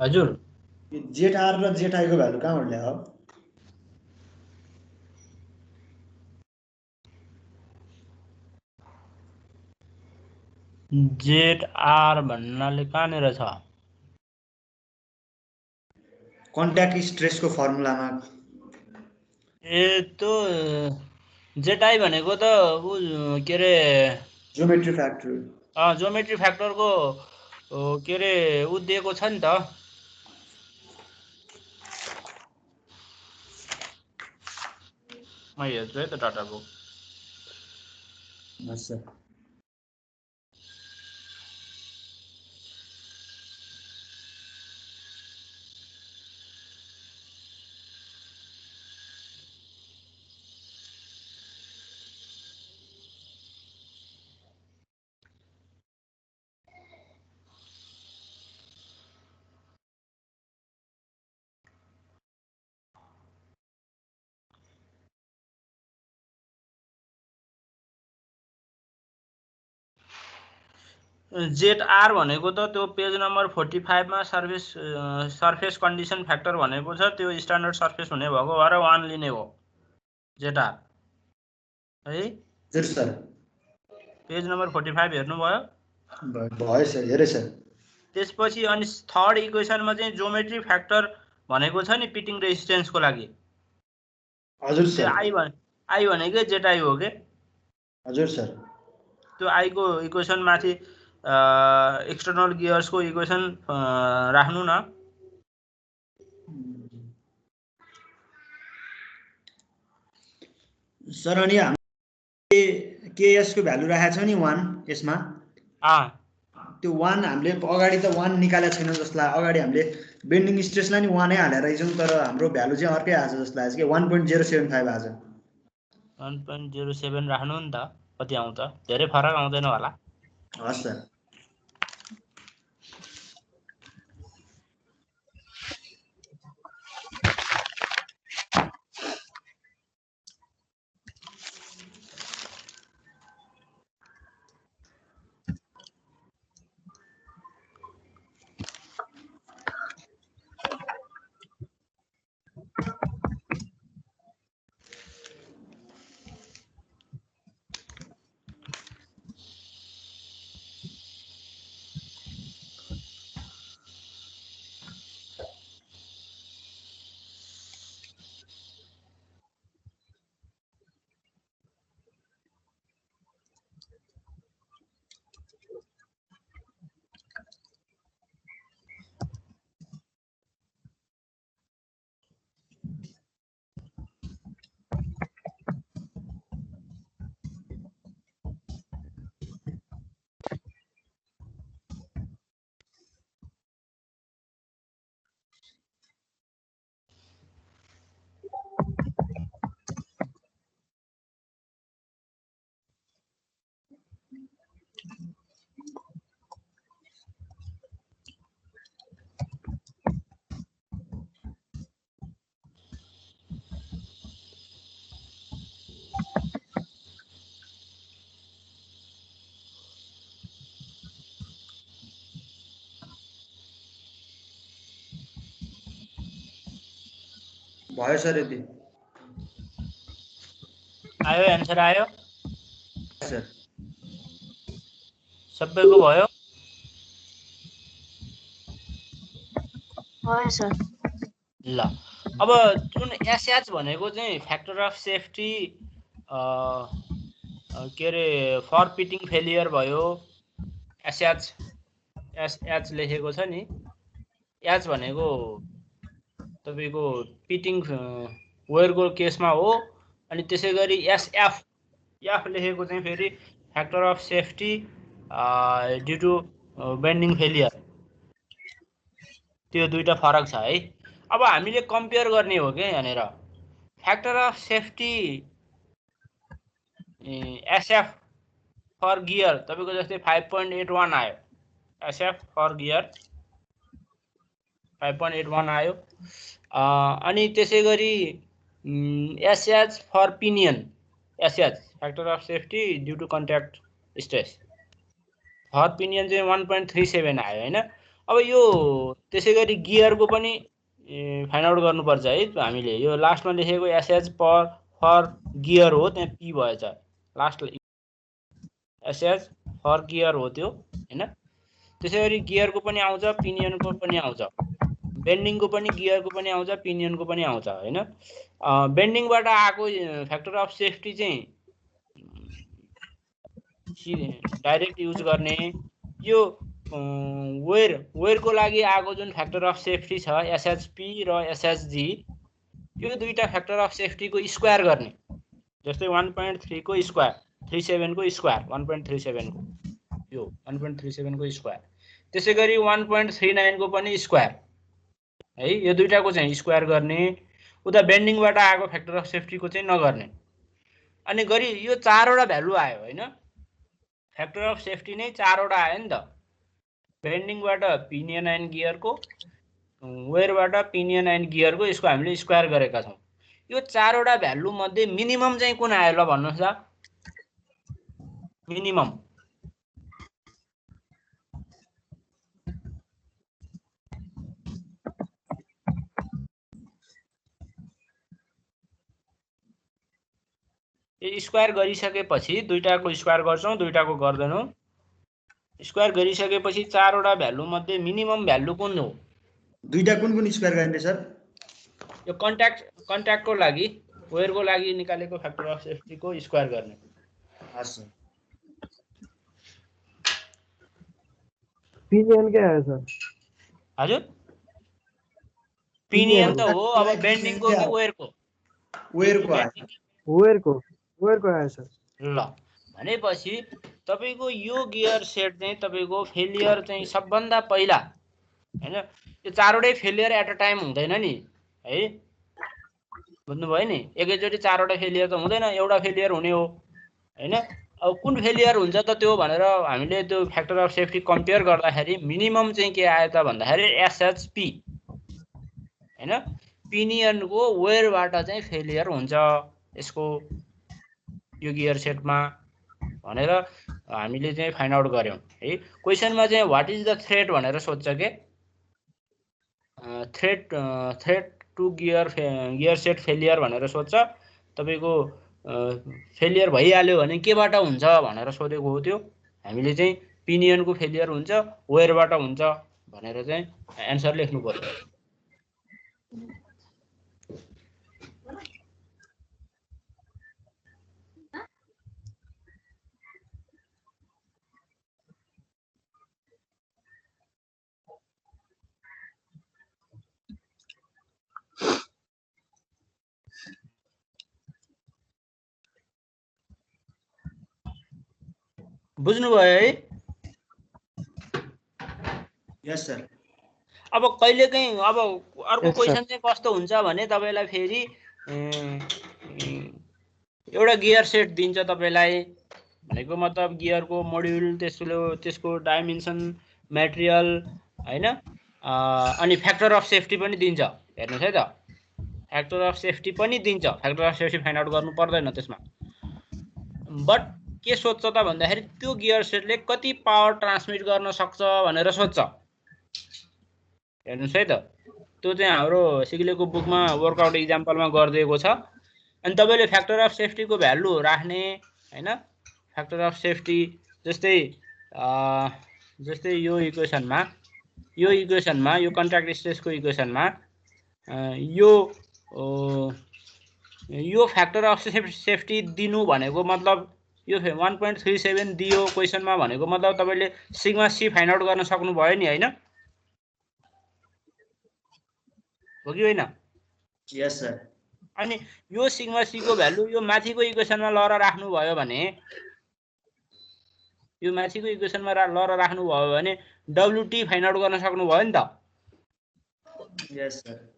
हजुर जेट आर र जेट आई को भ्यालु कहाँबाट ल्यायो जेट आर भन्नाले कहाँनिर छ कन्ट्याक्ट स्ट्रेसको फर्मुलामा ए त्यो जेट आई भनेको त उ के रे ज्योमेट्री फ्याक्टर ज्योमेट्री फ्याक्टरको के रे उ दिएको छ नि त म हेर्छु है त डाटा बुक अच्छा जेट आर भनेको त त्यो पेज नम्बर 45 मा सर्फेस कन्डिसन फ्याक्टर भनेको छ त्यो स्ट्यान्डर्ड सर्फेस हुने भएको भएर 1 लिने हो जेट आर है हजुर सर पेज नम्बर 45 हेर्नुभयो भयो सर हेरे सर त्यसपछि अनि थर्ड इक्वेसनमा चाहिँ ज्योमेट्री फ्याक्टर भनेको छ नि पिटिङ रेजिस्टेन्सको लागि हजुर त्यो सर आई भनेकै जेट आई हो के हजुर सर त्यो आई को इक्वेसन माथि एक्सटर्नल गियर्सको इक्वेसन राख्नु न सर अनि हामीले केएस को भ्यालु राखेको छ नि 1 यसमा त्यो 1 हामीले अगाडि त 1 निकालेको छैन जसलाई अगाडि हामीले बेन्डिङ स्ट्रेसलाई नि 1 नै हालेर रहेछौँ तर हाम्रो भ्यालु चाहिँ अर्कै आछ जस्तो लाग्छ के 1.075 आछ 1.07 राख्नु नि त कति आउँछ धेरै फरक आउँदैन होला हस् सर भयो सर यति आयो एन्सर आयो सर सबैको भयो भयो सर ल अब जुन एसएच भनेको चाहिँ फ्याक्टर अफ सेफ्टी के रे फर पिटिङ फेलियर भयो एसएच लेखेको छ नि एच भनेको तपाईको पिटिङ वेयरको केसमा हो अनि त्यसै गरी एफ लेखेको चाहिँ फेरि factor of safety due to bending failure त्यो दुईटा फरक छ है अब हामीले कम्पेयर गर्ने हो के यहाँनिर factor of safety SF for gear तपाईको जस्तै 5.81 आयो एसएफ फर गियर 5.81 आयो अनि त्यसै गरी SH for pinion SH factor of safety due to contact stress for pinion चाहिँ 1.37 आयो हैन अब यो त्यसै गरी गियरको पनि फाइन्ड आउट गर्नुपर्छ है हामीले। यो लास्टमा लेखेको एसएच फर गियर हो, त्यहाँ पी भएछ लास्ट, एसएच फर गियर हो त्यो हैन। त्यसै गरी गियरको पनि आउँछ, पिनियनको पनि आउँछ, बेन्डिङको पनि, गियरको पनि आउँछ, पिनियनको पनि आउँछ हैन। बेन्डिङबाट आएको फ्याक्टर अफ सेफ्टी चाहिँ डाइरेक्ट युज गर्ने। यो वेयरको लागि आएको जुन फ्याक्टर अफ सेफ्टी छ एसएचपी र एसएचजी, यो दुईटा फ्याक्टर अफ सेफ्टीको स्क्वायर गर्ने। जस्तै 1.3 को स्क्वायर, 37 को स्क्वायर, 1.37 को यो 1.37 को स्क्वायर, त्यसै गरी 1.39 को पनि स्क्वायर है। यो दुईटाको चाहिँ स्क्वायर गर्ने। उता बेन्डिङबाट आएको फ्याक्टर अफ सेफ्टीको चाहिँ नगर्ने। अनि गरी यो चारवटा भ्यालु आयो हैन, फ्याक्टर अफ सेफ्टी नै चारवटा आयो नि त। बेन्डिङबाट पिनियन एन्ड गियरको, वेयरबाट पिनियन एन्ड गियरको, यसको हामीले स्क्वायर गरेका छौँ। यो चारवटा भ्यालु मध्ये मिनिमम चाहिँ कुन आयो ल भन्नुहोस् त? मिनिमम यो स्क्वायर गरिसकेपछि दुईटाको स्क्वायर गर्छौँ, दुईटाको गर्दैनौँ। स्क्वायर गरिसकेपछि चारवटा भ्यालु मध्ये मिनिमम भ्यालु कुन हो? दुईटा कुन स्क्वायर गर्ने सर? यो कन्ट्याक्टको लागि, वेयरको लागि निकालेको फ्याक्टर अफ सेफ्टीको स्क्वायर गर्ने। हजुर पिनियन के आयो सर? हजुर पिनियन त हो। अब बेन्डिङको कि वेयरको? वेयरको आयो सर। ल भनेपछि तपाईको यो गियर सेट चाहिँ तपाईको फेलियर चाहिँ सबभन्दा पहिला हैन। यो चारवटै फेलियर एट अ टाइम हुँदैन नि है, बुझ्नुभयो नि। एकैचोटि चारवटा फेलियर त हुँदैन, एउटा फेलियर हुने हो हैन। अब कुन फेलियर हुन्छ त त्यो भनेर हामीले त्यो फ्याक्टर अफ सेफ्टी कम्पेयर गर्दाखेरि मिनिमम चाहिँ के आयो त भन्दाखेरि एसएचपी हैन, पिनियनको वेयरबाट चाहिँ फेलियर हुन्छ यसको यो गियर सेटमा भनेर हामीले चाहिँ फाइन्ड आउट गर्यौं है। क्वेशनमा चाहिँ व्हाट इज द थ्रेट भनेर सोध्छ के, threat to gear set failure भनेर सोध्छ। तपाईको फेलियर भइहाल्यो भने केबाट हुन्छ भनेर सोधेको हो त्यो। हामीले चाहिँ पिनियनको फेलियर हुन्छ, वेयरबाट हुन्छ भनेर चाहिँ एन्सर लेख्नु पर्यो। बुझ्नुभयो है? यस सर। अब कहिलेकाहीँ अब अर्को क्वेशन चाहिँ कस्तो हुन्छ भने तपाईलाई फेरि एउटा गियर सेट दिन्छ तपाईलाई, भनेको मतलब गियरको मोड्युल, त्यसको डाइमेन्सन, मटेरियल हैन, अनि फ्याक्टर अफ सेफ्टी पनि दिन्छ। हेर्नुस् है त, फ्याक्टर अफ सेफ्टी पनि दिन्छ। Factor of safety find out गर्नु पर्दैन त्यसमा। बट के सोध्छ त भन्दाखेरि त्यो गियर सेटले कति पावर ट्रान्समिट गर्न सक्छ भनेर सोध्छ। हेर्नुस् है त, त्यो चाहिँ हाम्रो सिग्लेको बुकमा वर्कआउट इक्जाम्पलमा गरिदिएको छ। अनि तपाईले फ्याक्टर अफ सेफ्टीको भ्यालु राख्ने हैन। फ्याक्टर अफ सेफ्टी जस्तै यो इक्वेसनमा, यो कन्ट्याक्ट स्ट्रेसको इक्वेसनमा यो फ्याक्टर अफ सेफ्टी दिनु भनेको मतलब यो 1.37 दियो क्वेसनमा भनेको मतलब तपाईले सिग्मा सी फाइन्ड आउट गर्न सक्नु भयो नि हैन, हो कि होइन? यस सर। अनि यो सिग्मा सी को भ्यालु यो माथिको इक्वेसनमा लएर राख्नु भयो भने, यो माथिको इक्वेसनमा लएर राख्नु भयो भने डब्ल्युटी फाइन्ड आउट गर्न सक्नु भयो नि त। यस सर।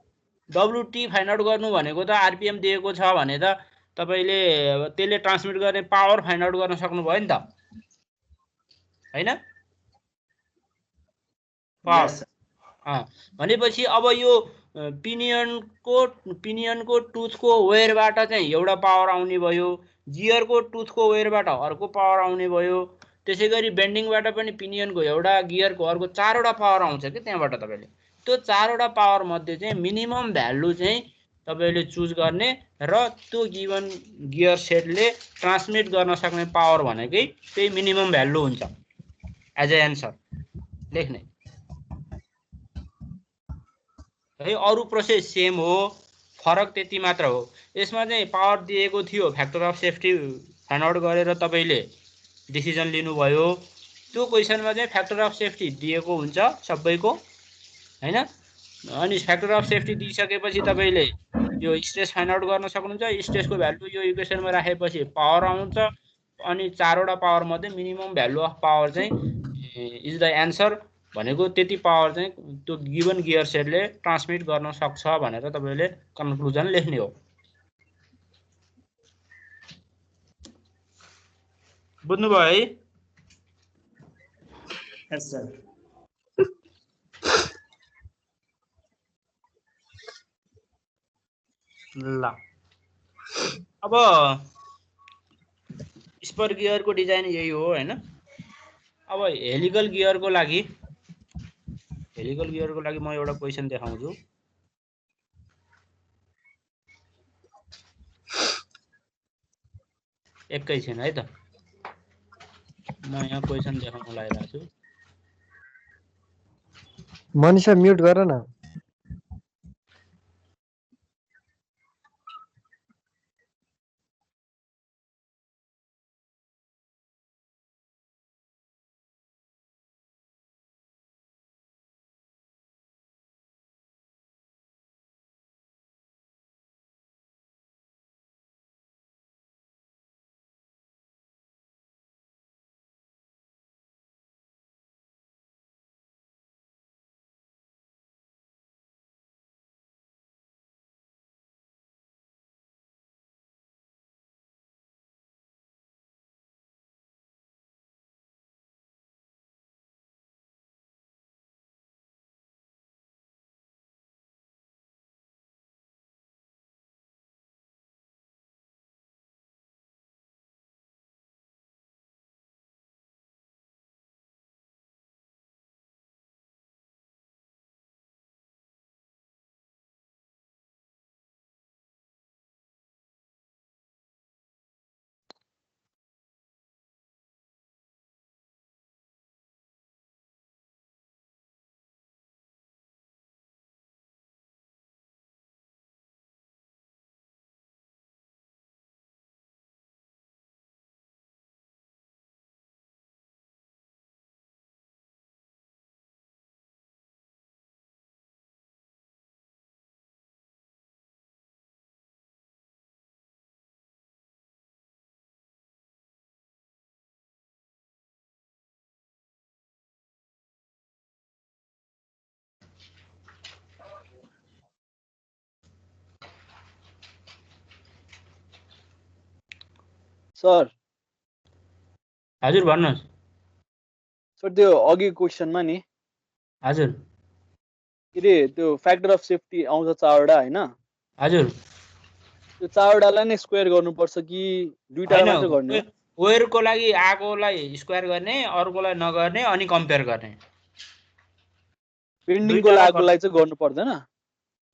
डब्ल्युटी फाइन्ड आउट गर्नु भनेको त आरपीएम दिएको छ भने त तपाईले त्यसले ट्रान्समिट गर्ने पावर फाइन्ड आउट गर्न सक्नु भयो नि त हैन? भनेपछि अब यो पिनियनको टुथको वेयरबाट चाहिँ एउटा पावर आउने भयो, गियरको टुथको वेयरबाट अर्को पावर आउने भयो, त्यसै गरी बेन्डिङबाट पनि पिनियनको एउटा गियरको अर्को 4 वटा पावर आउँछ के त्यहाँबाट तपाईले त्यो 4 वटा पावर मध्ये चाहिँ मिनिमम भ्यालु चाहिँ तपाईले चुज गर्ने र त्यो गिवन गियर सेटले ट्रान्समिट गर्न सक्ने पावर भनेकै त्यही मिनिमम भ्यालु हुन्छ एज अ एन्सर लेख्ने है। अरु प्रोसेस सेम हो, फरक त्यति मात्र हो। यसमा चाहिँ पावर दिएको थियो, factor of safety find out गरेर तपाईले डिसिजन लिनुभयो। त्यो क्वेशनमा चाहिँ फ्याक्टर अफ सेफ्टी दिएको हुन्छ सबैको हैन। अनि फ्याक्टर अफ सेफ्टी दिइसकेपछि तपाईले यो स्ट्रेस फाइन्ड आउट गर्न सक्नुहुन्छ। स्ट्रेसको भ्यालु यो इक्वेसनमा राखेपछि पावर आउँछ अनि 4 वटा पावर मध्ये मिनिमम भ्यालु अफ पावर चाहिँ इज द एन्सर भनेको त्यति पावर चाहिँ त्यो गिवन गियर सेटले ट्रान्समिट गर्न सक्छ भनेर तपाईले कन्क्लुजन लेख्ने हो। बुझ्नुभयो है? यस सर। ल अब स्पर गियरको डिजाइन यही हो हैन। अब हेलिकल गियरको लागि म एउटा क्वेशन देखाउँछु। एकैछिन है त, म यहाँ क्वेशन देखाउन लागिरहेको छु। मनिषा म्युट गर न। सर हजुर भन्नुहोस्। सर त्यो अघि क्वेसनमा नि हजुर के रे त्यो फ्याक्टर अफ सेफ्टी आउँछ 4 वटा हैन। हजुर त्यो 4 वटालाई नै स्क्वायर गर्नुपर्छ कि दुईटा मात्र गर्ने हो? वेयरको लागि आगोलाई स्क्वायर गर्ने, अर्कोलाई नगर्ने अनि कम्पेयर गर्ने। बेन्डिङको आगोलाई चाहिँ गर्नु पर्दैन?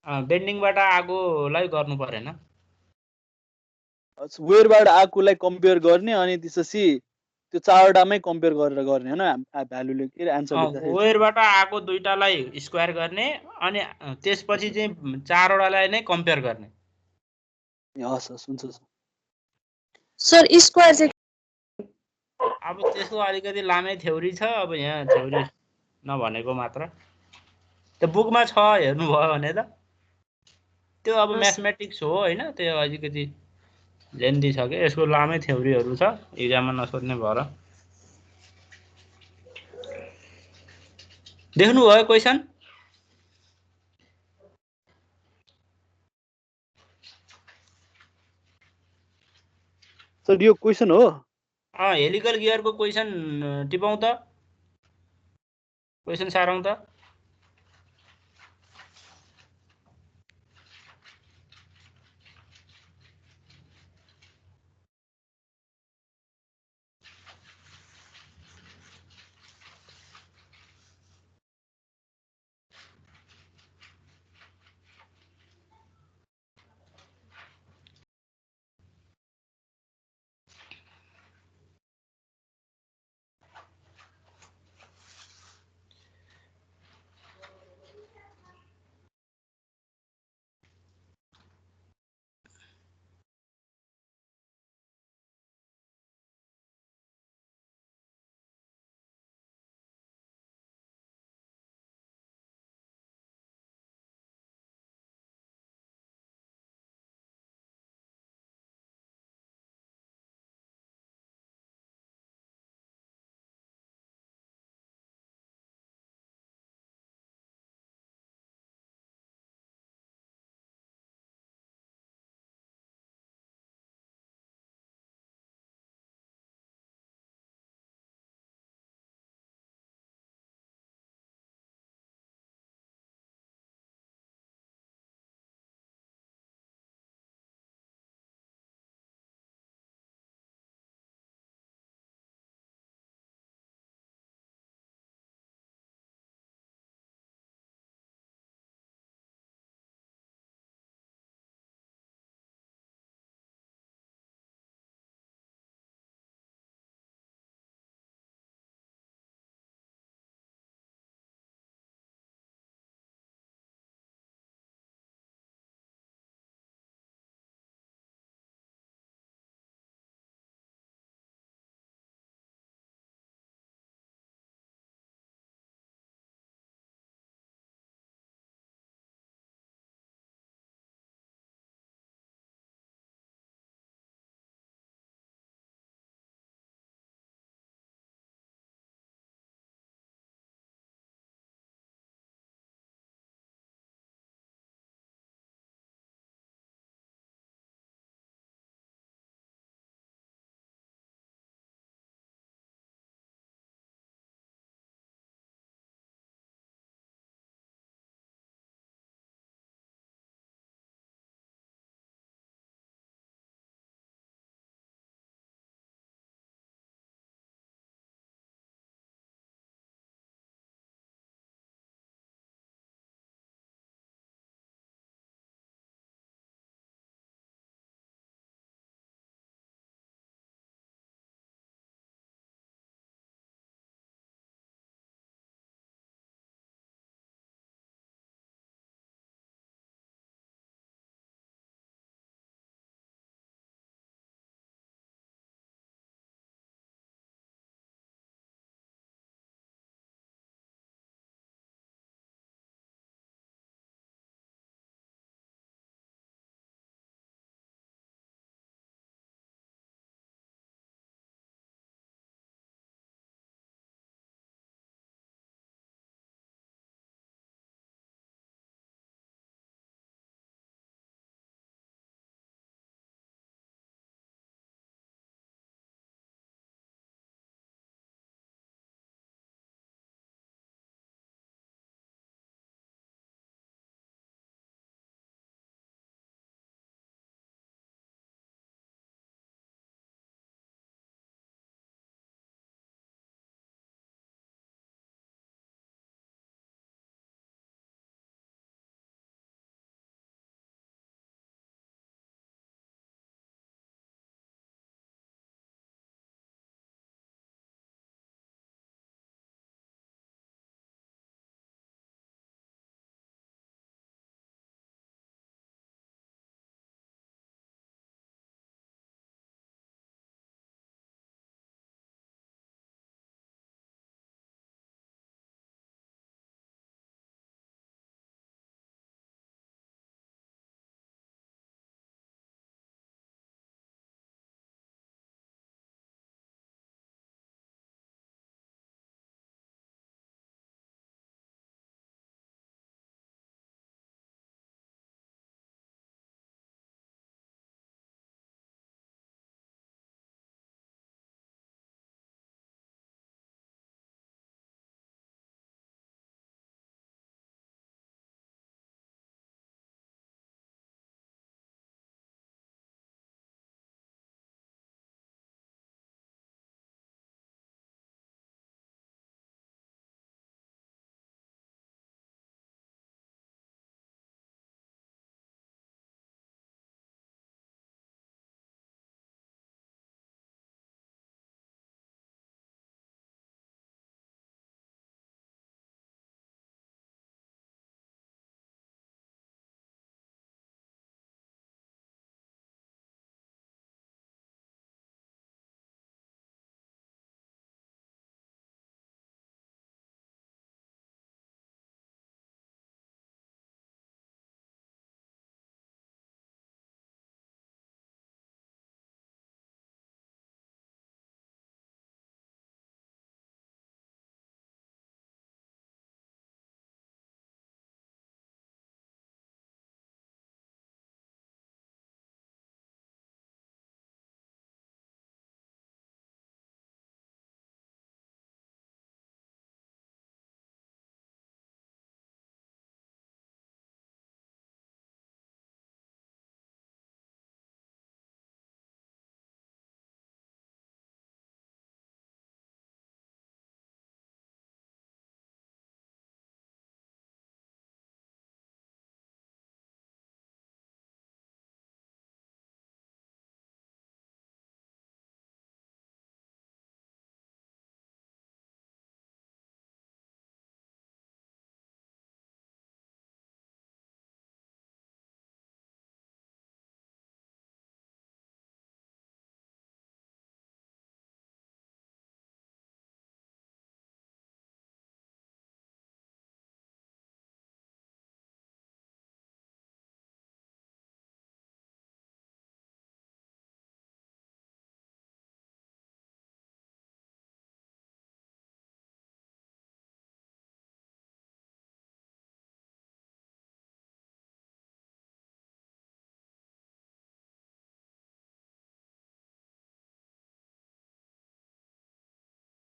बेन्डिङबाट आगोलाई गर्नु परेन। वेयरबाट आगोलाई कम्पेयर गर्ने अनि त्यसपछि त्यो 4 वटामै कम्पेयर गरेर गर्ने हैन भ्यालुले के आन्सर लेख्दाखेरि। वेयरबाट आगो दुईटालाई स्क्वायर गर्ने अनि त्यसपछि चाहिँ 4 वटालाई नै कम्पेयर गर्ने। हस् हस् हुन्छ सर स्क्वायर चाहिँ अब त्यसको अलिकति लामै थ्योरी छ। अब यहाँ थ्योरी नभनेको मात्र, त्यो बुकमा छ हेर्नुभयो भने त। त्यो अब म्याथमेटिक्स हो हैन, त्यो अलिकति लेन्दी छ के, यसको लामै थ्योरीहरू छ, इक्जाममा नसोध्ने भएर। देख्नुभयो क्वेशन? सर यो क्वेशन हो? हेलिकल गियरको क्वेशन टिपौँ त, क्वेशन सारौँ त।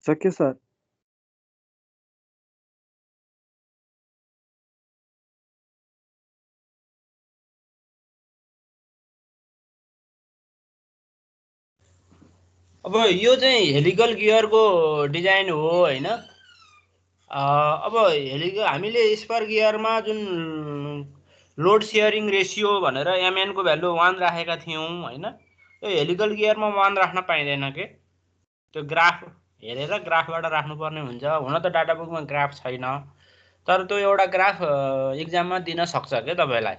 सक्यो सर। अब यो चाहिँ हेलिकल गियरको डिजाइन हो होइन। अब हेलिकल हामीले स्पर गियरमा जुन लोड सेयरिङ रेसियो भनेर एमएनको भ्यालु 1 राखेका थियौँ होइन। यो हेलिकल गियरमा 1 राख्न पाइँदैन के, त्यो ग्राफ हेरेर ग्राफबाट राख्नुपर्ने हुन्छ। हुन त डाटा बुकमा ग्राफ छैन, तर त्यो एउटा ग्राफ इक्जाममा दिन सक्छ के तपाईँलाई।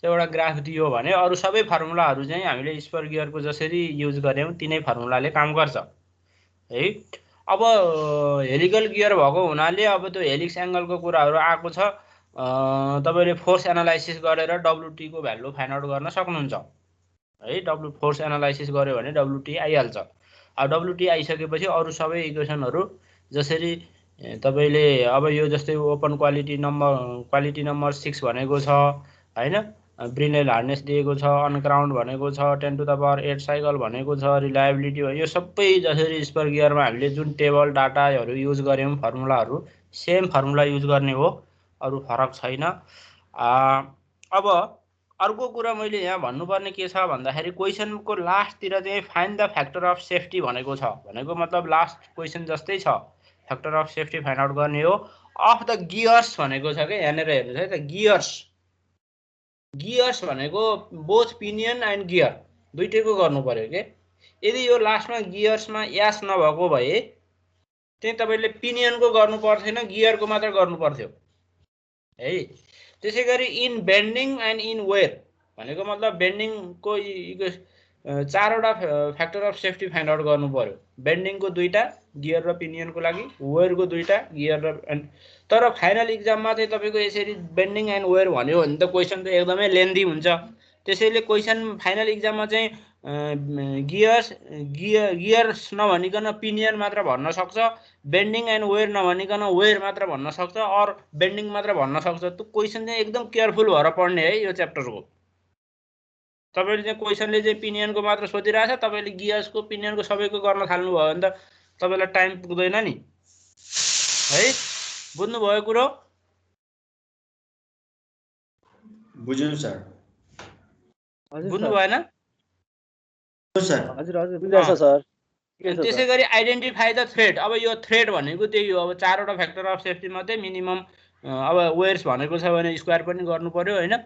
त्यो एउटा ग्राफ दियो भने अरू सबै फर्मुलाहरू चाहिँ हामीले स्पर गियरको जसरी युज गऱ्यौँ तिनै फर्मुलाले काम गर्छ है। अब हेलिकल गियर भएको हुनाले अब त्यो हेलिक्स एङ्गलको कुराहरू आएको छ। तपाईँले फोर्स एनालाइसिस गरेर WT को भ्यालु फाइन्ड आउट गर्न सक्नुहुन्छ है। फोर्स एनालाइसिस गर्यो भने WT आइहाल्छ। अब WT आइसकेपछि अरू सबै इक्वेसनहरू जसरी तपाईँले अब यो जस्तै ओपन क्वालिटी नम्बर 6 भनेको छ होइन, ब्रिनेल हार्नेस दिएको छ, अनक्राउन्ड भनेको छ, 10 to the power 8 साइकल भनेको छ, रिलायबिलिटी, यो सबै जसरी स्पर गियरमा हामीले जुन टेबल डाटाहरू युज गऱ्यौँ फर्मुलाहरू सेम फर्मुला युज गर्ने हो, अरू फरक छैन। अब अर्को कुरा मैले यहाँ भन्नुपर्ने के छ भन्दाखेरि क्वेसनको लास्टतिर चाहिँ find the factor of safety भनेको छ। भनेको मतलब लास्ट क्वेसन जस्तै छ, factor of safety find out गर्ने हो। अफ द गियर्स भनेको छ क्या, यहाँनिर हेर्नुहोस् है त, गियर्स भनेको बोथ पिनियन एन्ड गियर दुइटैको गर्नु पर्यो के। यदि यो लास्टमा गियर्समा यास नभएको भए त्यही तपाईँले पिनियनको गर्नु पर्थेन, गियरको मात्र गर्नु पर्थ्यो है। त्यसै गरी in bending and in wear भनेको मतलब बेन्डिङको 4वटा factor of safety find out गर्नु पर्यो। बेन्डिङको 2टा गियर र पिनियनको लागि, वेयरको 2टा गियर र तर फाइनल इक्जाममा चाहिँ तपाईँको यसरी बेन्डिङ एन्ड वेयर भन्यो भने त क्वेसन त एकदमै लेन्दी हुन्छ। त्यसैले क्वेसन फाइनल इक्जाममा चाहिँ गियर्स नभनिकन पिनियन मात्र भन्न सक्छ, बेन्डिङ एन्ड वेयर नभनिकन वेयर मात्र भन्न सक्छ, अर बेन्डिङ मात्र भन्न सक्छ। त्यो क्वेसन चाहिँ एकदम केयरफुल भएर पढ्ने है यो च्याप्टरको। तपाईँले चाहिँ क्वेसनले चाहिँ पिनियनको मात्र सोधिरहेछ, तपाईँले गियर्सको पिनियनको सबैको गर्न थाल्नुभयो भने त तपाईँलाई टाइम पुग्दैन नि है। बुझ्नुभयो कुरो? बुझ्नु सर। बुझ्नु भएन? हजुर हजुर बुझ्दैछ सर। त्यसै गरी आइडेन्टिफाई द थ्रेड। अब यो थ्रेड भनेको त्यही हो, अब 4वटा फ्याक्टर अफ सेफ्टी मध्ये मिनिमम अब वेयर्स भनेको छ भने स्क्वायर पनि गर्नु पर्यो होइन।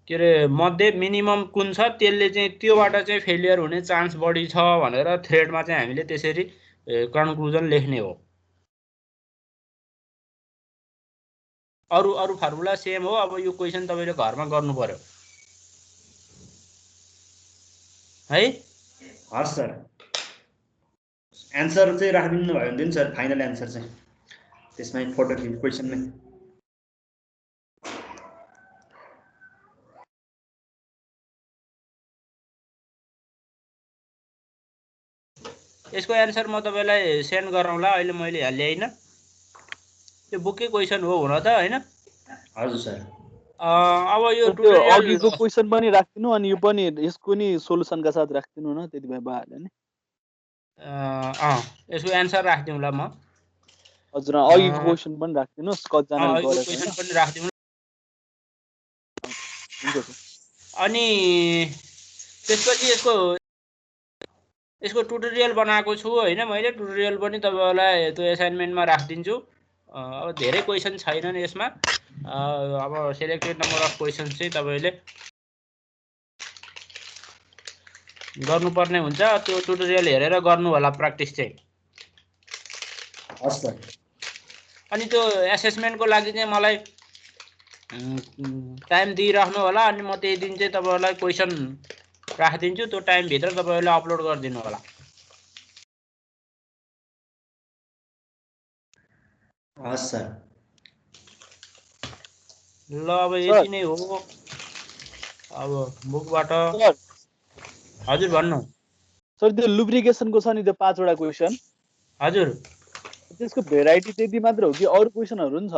के अरे मध्ये मिनिमम कुन छ त्यसले चाहिँ त्योबाट चाहिँ फेलियर हुने चान्स बढी छ भनेर थ्रेडमा चाहिँ हामीले त्यसरी कन्क्लुजन लेख्ने हो। अरू फर्मुला सेम हो। अब यो क्वेसन तपाईँले घरमा गर्नु पर्यो है। हस् सर, एन्सर चाहिँ राखिदिनु भयो भने सर फाइनल एन्सर चाहिँ त्यसमै फोटो खिच क्वेसनमै। यसको एन्सर म तपाईँलाई सेन्ड गरौँला, अहिले मैले यहाँ ल्याइनँ। त्यो बुकै क्वेसन हो हुन त होइन। हजुर सर। अब यो अघिको क्वेसन पनि राख्दिनु अनि यो पनि यसको नि सोलुसनका साथ राख्दिनु न, त्यति भए भइहाल्यो नि। यसको एन्सर राखिदिउँला म। हजुर अघिको क्वेसन पनि राख्दिनुहोस् कतिजनाले गरेको क्वेसन पनि राखिदिउँ। अनि त्यसपछि यसको ट्युटोरियल बनाएको छु होइन मैले। ट्युटोरियल पनि तपाईँहरूलाई त्यो एसाइनमेन्टमा राखिदिन्छु। अब धेरै क्वेसन छैनन् यसमा। अब सेलेक्टेड नम्बर अफ क्वेसन चाहिँ तपाईँले गर्नुपर्ने हुन्छ। त्यो ट्युटोरियल हेरेर गर्नु होला प्र्याक्टिस चाहिँ। हस् सर। अनि त्यो एसेसमेन्टको लागि चाहिँ मलाई टाइम दिइराख्नु होला। अनि म त्यही दिन चाहिँ तपाईँहरूलाई क्वेसन राखिदिन्छु, त्यो टाइमभित्र तपाईँहरूले अपलोड गरिदिनु होला। हस् सर। ल अब यति नै हो। अब बुकबाट हजुर भन्नु सर। त्यो लुब्रिकेसनको छ नि त्यो 5वटा क्वेसन, हजुर त्यसको भेराइटी त्यति मात्र हो कि अरू क्वेसनहरू पनि छ?